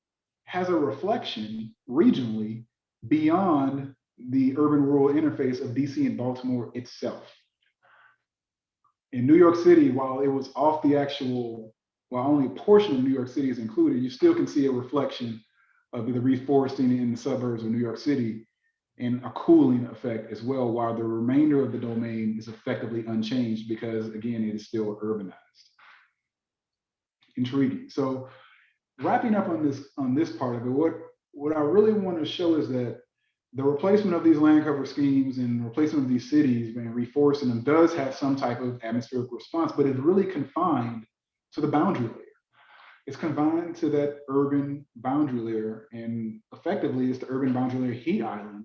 S2: has a reflection regionally beyond the urban-rural interface of DC and Baltimore itself. In New York City, while it was off the actual, while only a portion of New York City is included, you still can see a reflection of the reforesting in the suburbs of New York City and a cooling effect as well, while the remainder of the domain is effectively unchanged because, again, it is still urbanized. Intriguing. So wrapping up on this part of it, what I really want to show is that the replacement of these land cover schemes and replacement of these cities and reforesting them does have some type of atmospheric response, but it's really confined to the boundary layer. It's confined to that urban boundary layer, and effectively it's the urban boundary layer heat island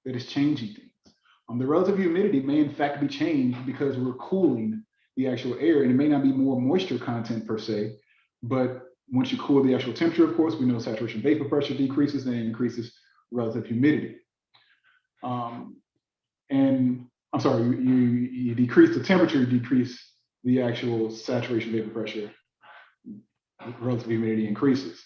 S2: that is changing things. The relative humidity may in fact be changed because we're cooling the actual air, and it may not be more moisture content per se, but once you cool the actual temperature, of course, we know saturation vapor pressure decreases and it increases relative humidity. And I'm sorry, you decrease the temperature, you decrease the actual saturation vapor pressure, relative humidity increases.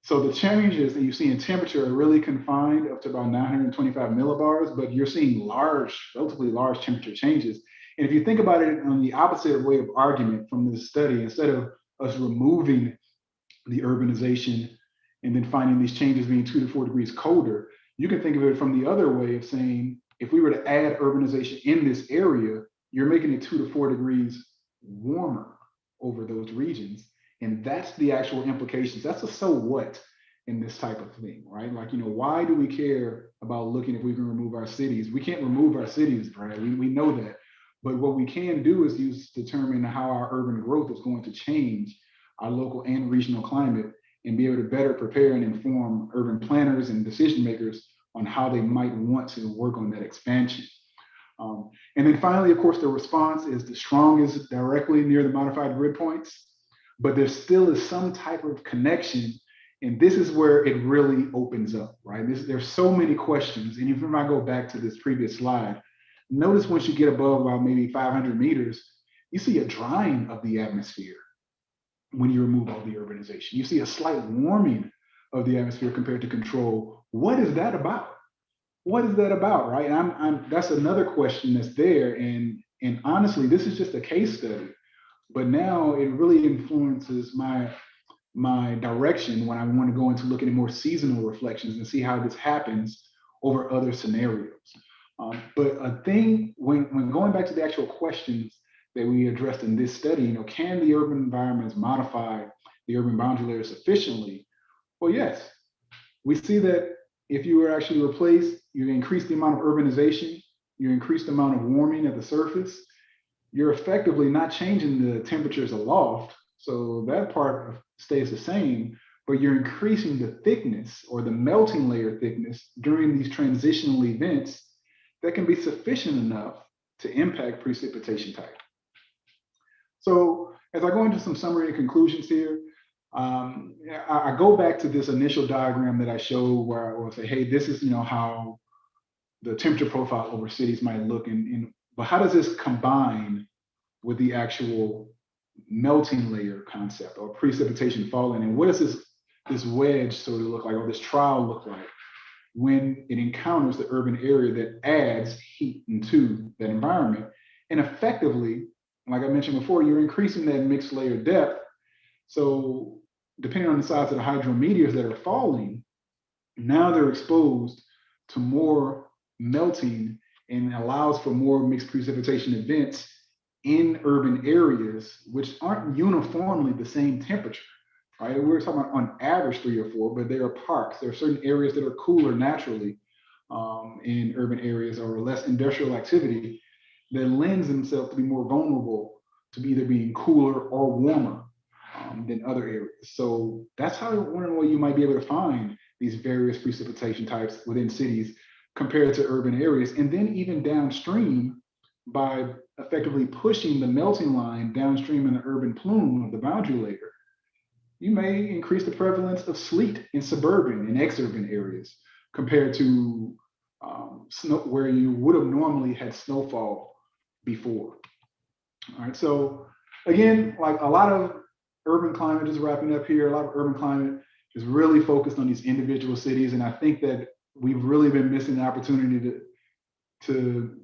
S2: So the changes that you see in temperature are really confined up to about 925 millibars, but you're seeing relatively large temperature changes. And if you think about it on the opposite way of argument from this study, instead of us removing the urbanization and then finding these changes being 2 to 4 degrees colder, you can think of it from the other way of saying, if we were to add urbanization in this area, you're making it 2 to 4 degrees warmer over those regions. And that's the actual implications. That's a so what in this type of thing, right? Like, why do we care about looking if we can remove our cities? We can't remove our cities, right? We know that. But what we can do is determine how our urban growth is going to change our local and regional climate and be able to better prepare and inform urban planners and decision makers on how they might want to work on that expansion. And then finally, of course, the response is the strongest directly near the modified grid points, but there still is some type of connection. And this is where it really opens up, right? There's so many questions. And if I go back to this previous slide, notice once you get above about maybe 500 meters, you see a drying of the atmosphere when you remove all the urbanization. You see a slight warming of the atmosphere compared to control. What is that about? What is that about, right? That's another question that's there. And honestly, this is just a case study, but now it really influences my direction when I want to go into looking at more seasonal reflections and see how this happens over other scenarios. But a thing, when going back to the actual questions that we addressed in this study, can the urban environments modify the urban boundary layer sufficiently? Well, yes. We see that if you were actually replaced, you increase the amount of urbanization, you increase the amount of warming at the surface, you're effectively not changing the temperatures aloft. So that part stays the same, but you're increasing the thickness or the melting layer thickness during these transitional events that can be sufficient enough to impact precipitation type. So as I go into some summary and conclusions here, I go back to this initial diagram that I showed where I will say, hey, this is how the temperature profile over cities might look, but how does this combine with the actual melting layer concept or precipitation falling, and what does this wedge sort of look like, or this trial look like? when it encounters the urban area that adds heat into that environment. And effectively, like I mentioned before, you're increasing that mixed layer depth. So depending on the size of the hydrometeors that are falling, now they're exposed to more melting and allows for more mixed precipitation events in urban areas, which aren't uniformly the same temperature, right? We're talking about on average 3 or 4, but there are parks. There are certain areas that are cooler naturally in urban areas or less industrial activity that lends themselves to be more vulnerable to either being cooler or warmer than other areas. So that's how one way you might be able to find these various precipitation types within cities compared to urban areas. And then even downstream, by effectively pushing the melting line downstream in the urban plume of the boundary layer, you may increase the prevalence of sleet in suburban and exurban areas compared to snow where you would have normally had snowfall before. All right, so again, like a lot of urban climate, just wrapping up here, a lot of urban climate is really focused on these individual cities. And I think that we've really been missing the opportunity to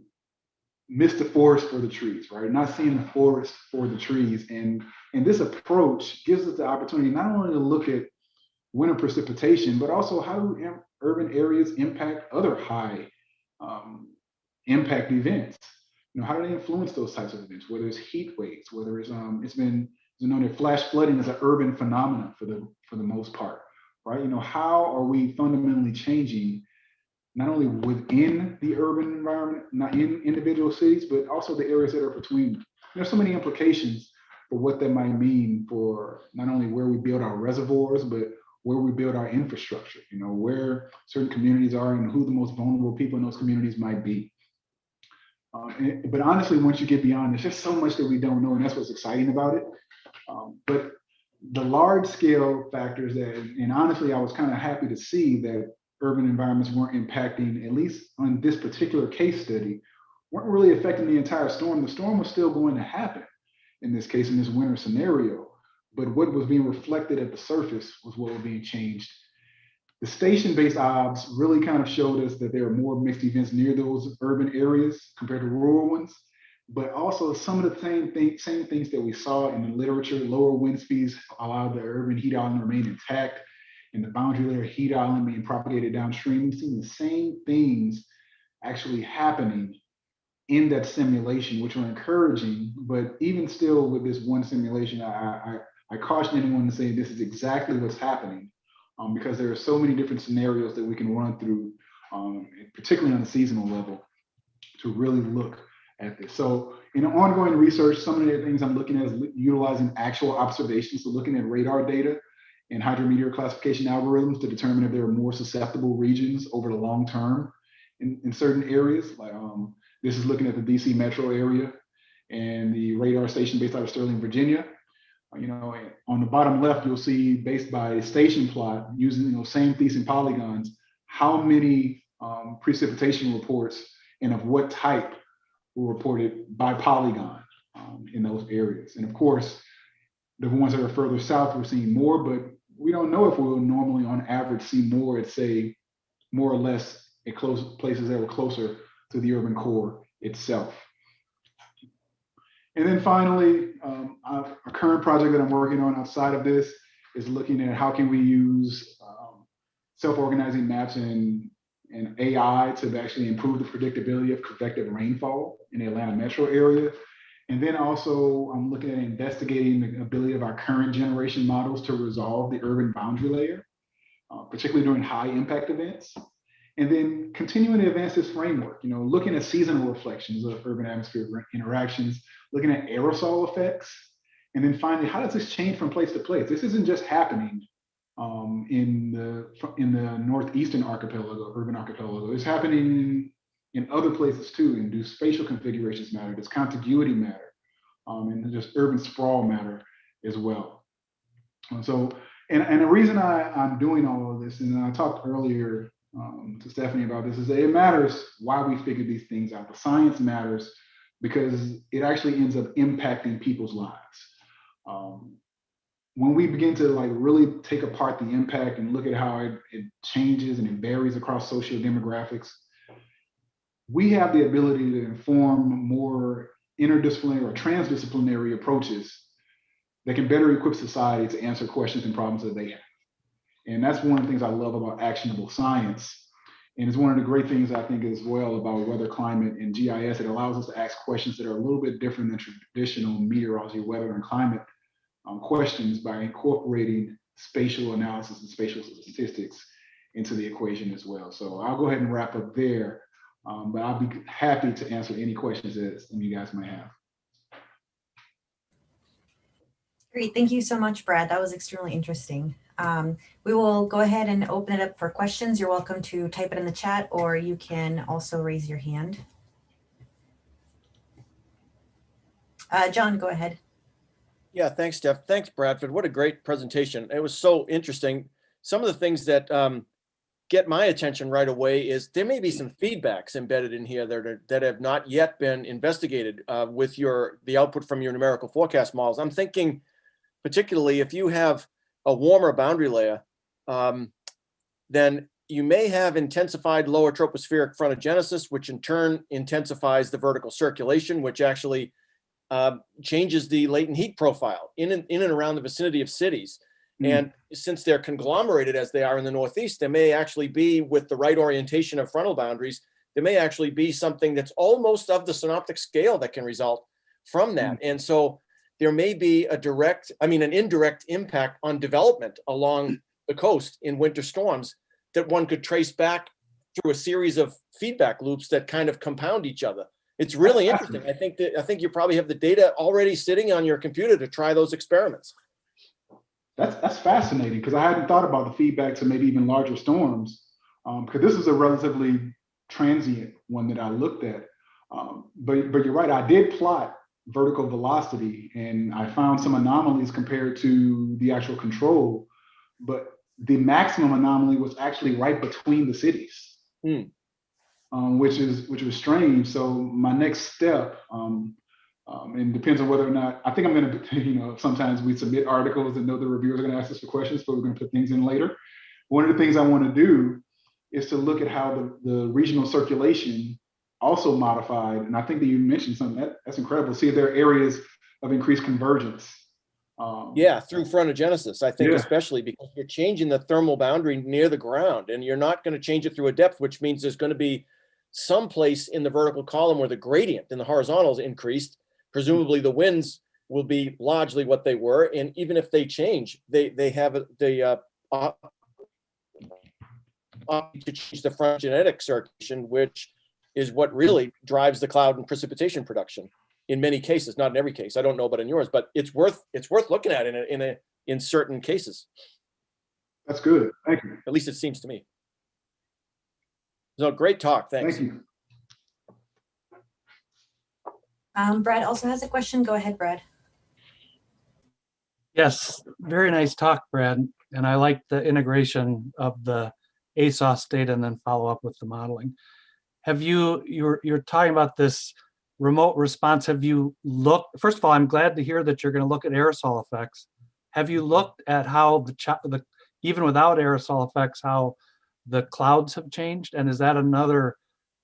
S2: miss the forest for the trees, right? Not seeing the forest for the trees. And this approach gives us the opportunity not only to look at winter precipitation, but also how do urban areas impact other high impact events? How do they influence those types of events? Whether it's heat waves, whether it's been known that flash flooding is an urban phenomenon for the most part, right? How are we fundamentally changing not only within the urban environment, not in individual cities, but also the areas that are between them? There's so many implications for what that might mean for not only where we build our reservoirs, but where we build our infrastructure, where certain communities are and who the most vulnerable people in those communities might be. But honestly, once you get beyond, there's just so much that we don't know, and that's what's exciting about it. But the large scale factors and honestly, I was kind of happy to see that urban environments weren't impacting, at least on this particular case study, weren't really affecting the entire storm. The storm was still going to happen in this case, in this winter scenario. But what was being reflected at the surface was what was being changed. The station-based OBS really kind of showed us that there are more mixed events near those urban areas compared to rural ones, but also some of the same things that we saw in the literature. Lower wind speeds allowed the urban heat island to remain intact, and the boundary layer heat island being propagated downstream. We've seen the same things actually happening in that simulation, which are encouraging. But even still, with this one simulation, I caution anyone to say this is exactly what's happening, because there are so many different scenarios that we can run through, particularly on a seasonal level, to really look at this. So in ongoing research, some of the things I'm looking at is utilizing actual observations, so looking at radar data and hydrometeor classification algorithms to determine if there are more susceptible regions over the long term in certain areas. Like this is looking at the DC metro area and the radar station based out of Sterling, Virginia. On the bottom left, you'll see, based by station plot, using same Thiessen polygons, how many precipitation reports and of what type were reported by polygon in those areas. And of course, the ones that are further south, we're seeing more, but we don't know if we'll normally, on average, see more at, say, more or less at close places that were closer to the urban core itself. And then finally, a current project that I'm working on outside of this is looking at how can we use self-organizing maps and AI to actually improve the predictability of convective rainfall in the Atlanta metro area. And then also I'm looking at investigating the ability of our current generation models to resolve the urban boundary layer, particularly during high impact events. And then continuing to advance this framework, looking at seasonal reflections of urban atmospheric interactions, looking at aerosol effects. And then finally, how does this change from place to place? This isn't just happening in the northeastern archipelago, urban archipelago. It's happening in other places too. And do spatial configurations matter? Does contiguity matter? And just urban sprawl matter as well. And the reason I'm doing all of this, and I talked earlier to Stephanie about this, is that it matters why we figure these things out. The science matters because it actually ends up impacting people's lives. when we begin to like really take apart the impact and look at how it changes and it varies across social demographics, we have the ability to inform more interdisciplinary or transdisciplinary approaches that can better equip society to answer questions and problems that they have. And that's one of the things I love about actionable science. And it's one of the great things I think as well about weather, climate, and GIS. It allows us to ask questions that are a little bit different than traditional meteorology, weather, and climate questions by incorporating spatial analysis and spatial statistics into the equation as well. So I'll go ahead and wrap up there, but I'll be happy to answer any questions that some of you guys might have.
S1: Great, thank you so much, Brad. That was extremely interesting. We will go ahead and open it up for questions. You're welcome to type it in the chat, or you can also raise your hand. John, go ahead.
S3: Yeah, thanks, Steph. Thanks, Bradford. What a great presentation. It was so interesting. Some of the things that get my attention right away is there may be some feedbacks embedded in here that have not yet been investigated with the output from your numerical forecast models. I'm thinking particularly if you have a warmer boundary layer, then you may have intensified lower tropospheric frontogenesis, which in turn intensifies the vertical circulation, which actually changes the latent heat profile in and around the vicinity of cities. And since they're conglomerated as they are in the Northeast, there may actually be, with the right orientation of frontal boundaries, there may actually be something that's almost of the synoptic scale that can result from that. And so there may be an indirect impact on development along the coast in winter storms that one could trace back through a series of feedback loops that kind of compound each other. It's really interesting. I think you probably have the data already sitting on your computer to try those experiments.
S2: That's fascinating, because I hadn't thought about the feedback to maybe even larger storms, because this is a relatively transient one that I looked at. But you're right, I did plot vertical velocity and I found some anomalies compared to the actual control, but the maximum anomaly was actually right between the cities, which was strange. So my next step, and depends on whether or not, I think I'm going to, sometimes we submit articles and know the reviewers are going to ask us for questions, but we're going to put things in later. One of the things I want to do is to look at how the regional circulation also modified. And I think that you mentioned something that's incredible. See if there are areas of increased convergence.
S3: Yeah, through frontogenesis, I think, especially because you're changing the thermal boundary near the ground, and you're not going to change it through a depth, which means there's going to be some place in the vertical column where the gradient in the horizontal is increased. Presumably the winds will be largely what they were, and even if they change, they have the to change the frontogenetic circulation, which is what really drives the cloud and precipitation production in many cases, not in every case. I don't know about in yours, but it's worth looking at in certain cases.
S2: That's good. Thank you.
S3: At least it seems to me. So great talk. Thanks.
S2: Thank you.
S1: Brad also has a question. Go ahead, Brad.
S4: Yes, very nice talk, Brad. And I like the integration of the ASOS data and then follow up with the modeling. You're talking about this remote response. Have you looked, first of all, I'm glad to hear that you're going to look at aerosol effects. Have you looked at how even without aerosol effects, how the clouds have changed? And is that another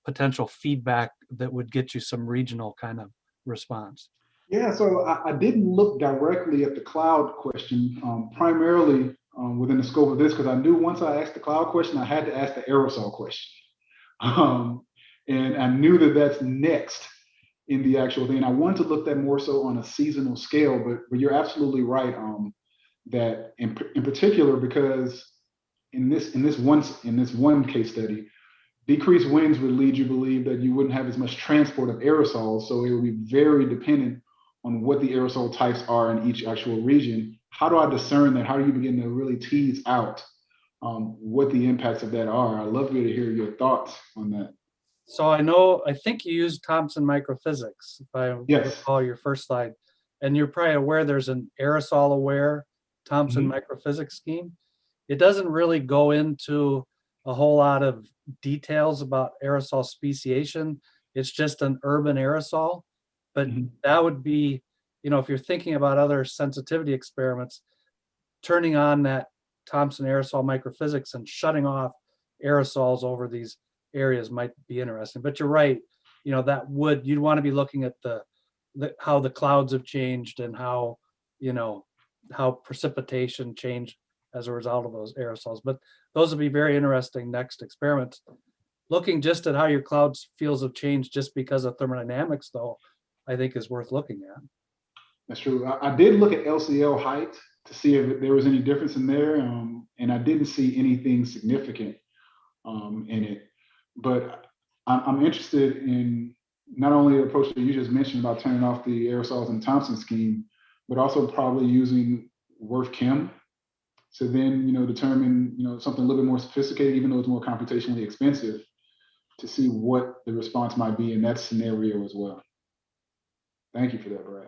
S4: potential feedback that would get you some regional kind of response?
S2: Yeah, so I didn't look directly at the cloud question, primarily within the scope of this, because I knew once I asked the cloud question, I had to ask the aerosol question. And I knew that that's next in the actual thing. I wanted to look at more so on a seasonal scale, but you're absolutely right that in particular, because in this one case study, decreased winds would lead you to believe that you wouldn't have as much transport of aerosols. So it would be very dependent on what the aerosol types are in each actual region. How do I discern that? How do you begin to really tease out what the impacts of that are? I'd love to hear your thoughts on that.
S4: So I think you used Thomson microphysics, if I recall your first slide. And you're probably aware there's an aerosol aware Thomson microphysics scheme. It doesn't really go into a whole lot of details about aerosol speciation. It's just an urban aerosol, but that would be, if you're thinking about other sensitivity experiments, turning on that Thomson aerosol microphysics and shutting off aerosols over these areas might be interesting. But you're right, you know, you'd want to be looking at how the clouds have changed and how, you know, how precipitation changed as a result of those aerosols. But those would be very interesting next experiments. Looking just at how your clouds fields have changed just because of thermodynamics, though, I think is worth looking at.
S2: That's true. I did look at LCL height to see if there was any difference in there, and I didn't see anything significant in it. But I'm interested in not only the approach that you just mentioned about turning off the aerosols in the Thomson scheme, but also probably using Worth Chem to then, you know, determine, you know, something a little bit more sophisticated, even though it's more computationally expensive, to see what the response might be in that scenario as well. Thank you for that, Brad.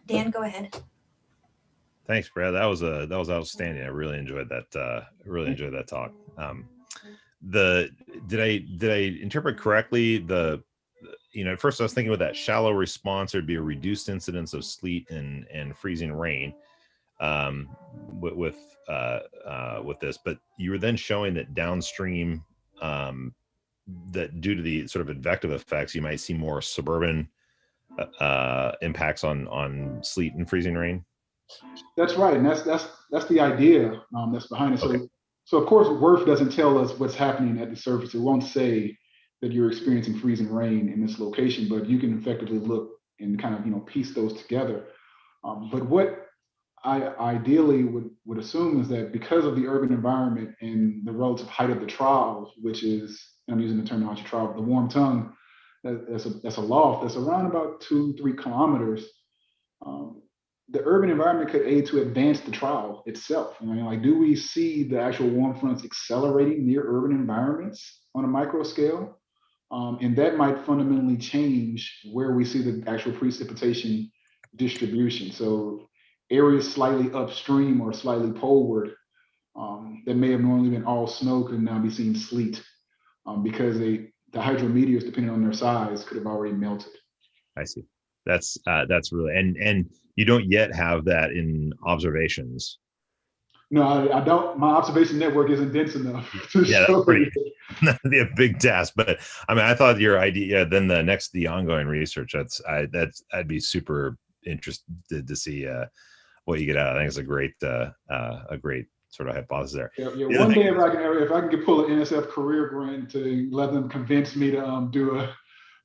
S1: Dan, go ahead.
S5: Thanks, Brad. That was outstanding. I really enjoyed that. Really enjoyed that talk. Did I interpret correctly? At first I was thinking with that shallow response, there'd be a reduced incidence of sleet and freezing rain with this, but you were then showing that downstream, that due to the sort of advective effects, you might see more suburban impacts on sleet and freezing rain.
S2: That's right, and that's the idea that's behind it.
S5: Okay.
S2: So of course, Worth doesn't tell us what's happening at the surface. It won't say that you're experiencing freezing rain in this location, but you can effectively look and kind of, you know, piece those together. But what I ideally would assume is that because of the urban environment and the relative height of the trough, which is, I'm using the terminology trough, the warm tongue, that's a loft that's around about 2-3 kilometers. The urban environment could aid to advance the trial itself. I mean, like, do we see the actual warm fronts accelerating near urban environments on a micro scale? And that might fundamentally change where we see the actual precipitation distribution. So areas slightly upstream or slightly poleward that may have normally been all snow could now be seeing sleet because the hydrometeors, depending on their size, could have already melted.
S5: I see. That's really, and you don't yet have that in observations.
S2: No, I don't. My observation network isn't dense enough to show
S5: That'd be a big task. But I mean, I thought your idea, then the ongoing research, I'd be super interested to see what you get out. I think it's a great sort of hypothesis there.
S2: Yeah, one day if I can pull an NSF career grant to let them convince me to do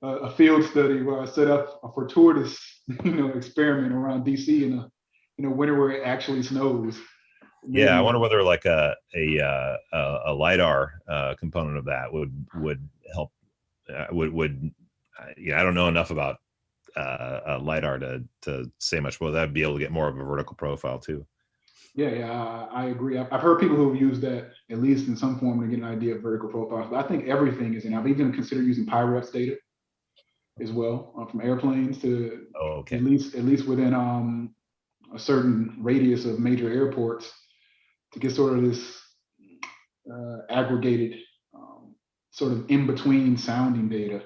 S2: a field study where I set up a fortuitous, experiment around DC in a winter where it actually snows. Maybe.
S5: Yeah, I wonder whether like a LiDAR component of that would help. I don't know enough about a LiDAR to say much, but that'd be able to get more of a vertical profile too.
S2: Yeah, I agree. I've heard people who have used that at least in some form to get an idea of vertical profiles. But I think everything is in. I've even considered using PIREPS data as well from airplanes to at least within a certain radius of major airports to get sort of this aggregated sort of in between sounding data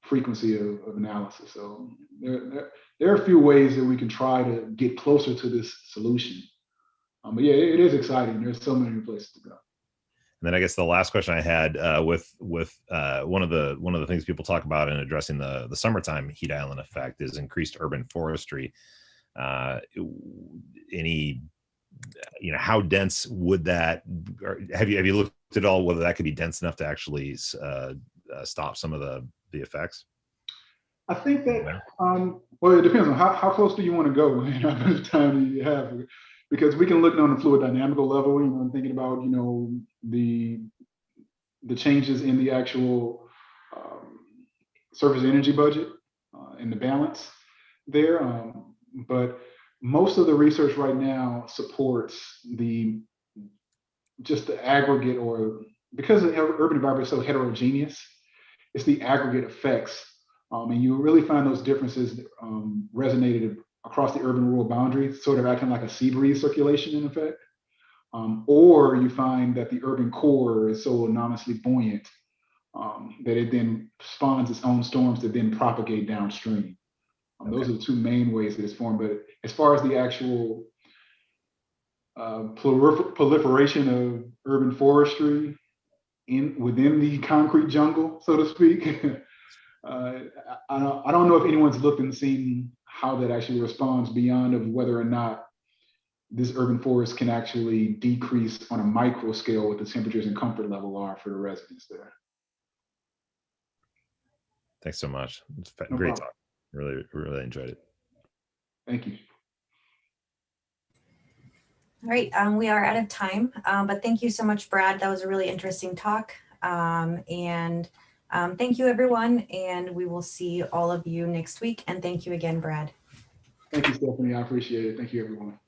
S2: frequency of analysis. So there are a few ways that we can try to get closer to this solution. But yeah, it is exciting. There's so many places to go.
S5: And then I guess the last question I had with one of the things people talk about in addressing the summertime heat island effect is increased urban forestry. How dense would that? Have you looked at all whether that could be dense enough to actually stop some of the effects?
S2: I think that well, it depends on how close do you want to go and how much time do you have. Because we can look on the fluid dynamical level, thinking about, the changes in the actual surface energy budget and the balance there. But most of the research right now supports just the aggregate, or because the urban environment is so heterogeneous, it's the aggregate effects. And you really find those differences resonated across the urban-rural boundary, sort of acting like a sea breeze circulation in effect. Or you find that the urban core is so enormously buoyant that it then spawns its own storms that then propagate downstream. Those are the two main ways that it's formed. But as far as the actual proliferation of urban forestry within the concrete jungle, so to speak, I don't know if anyone's looked and seen how that actually responds beyond of whether or not this urban forest can actually decrease on a micro scale what the temperatures and comfort level are for the residents there.
S5: Thanks so much. It's
S2: No
S5: great
S2: problem.
S5: talk. Really enjoyed it.
S2: Thank you.
S1: All right, we are out of time, but thank you so much, Brad. That was a really interesting talk. Thank you, everyone, and we will see all of you next week. And thank you again, Brad.
S2: Thank you, Stephanie. I appreciate it. Thank you, everyone.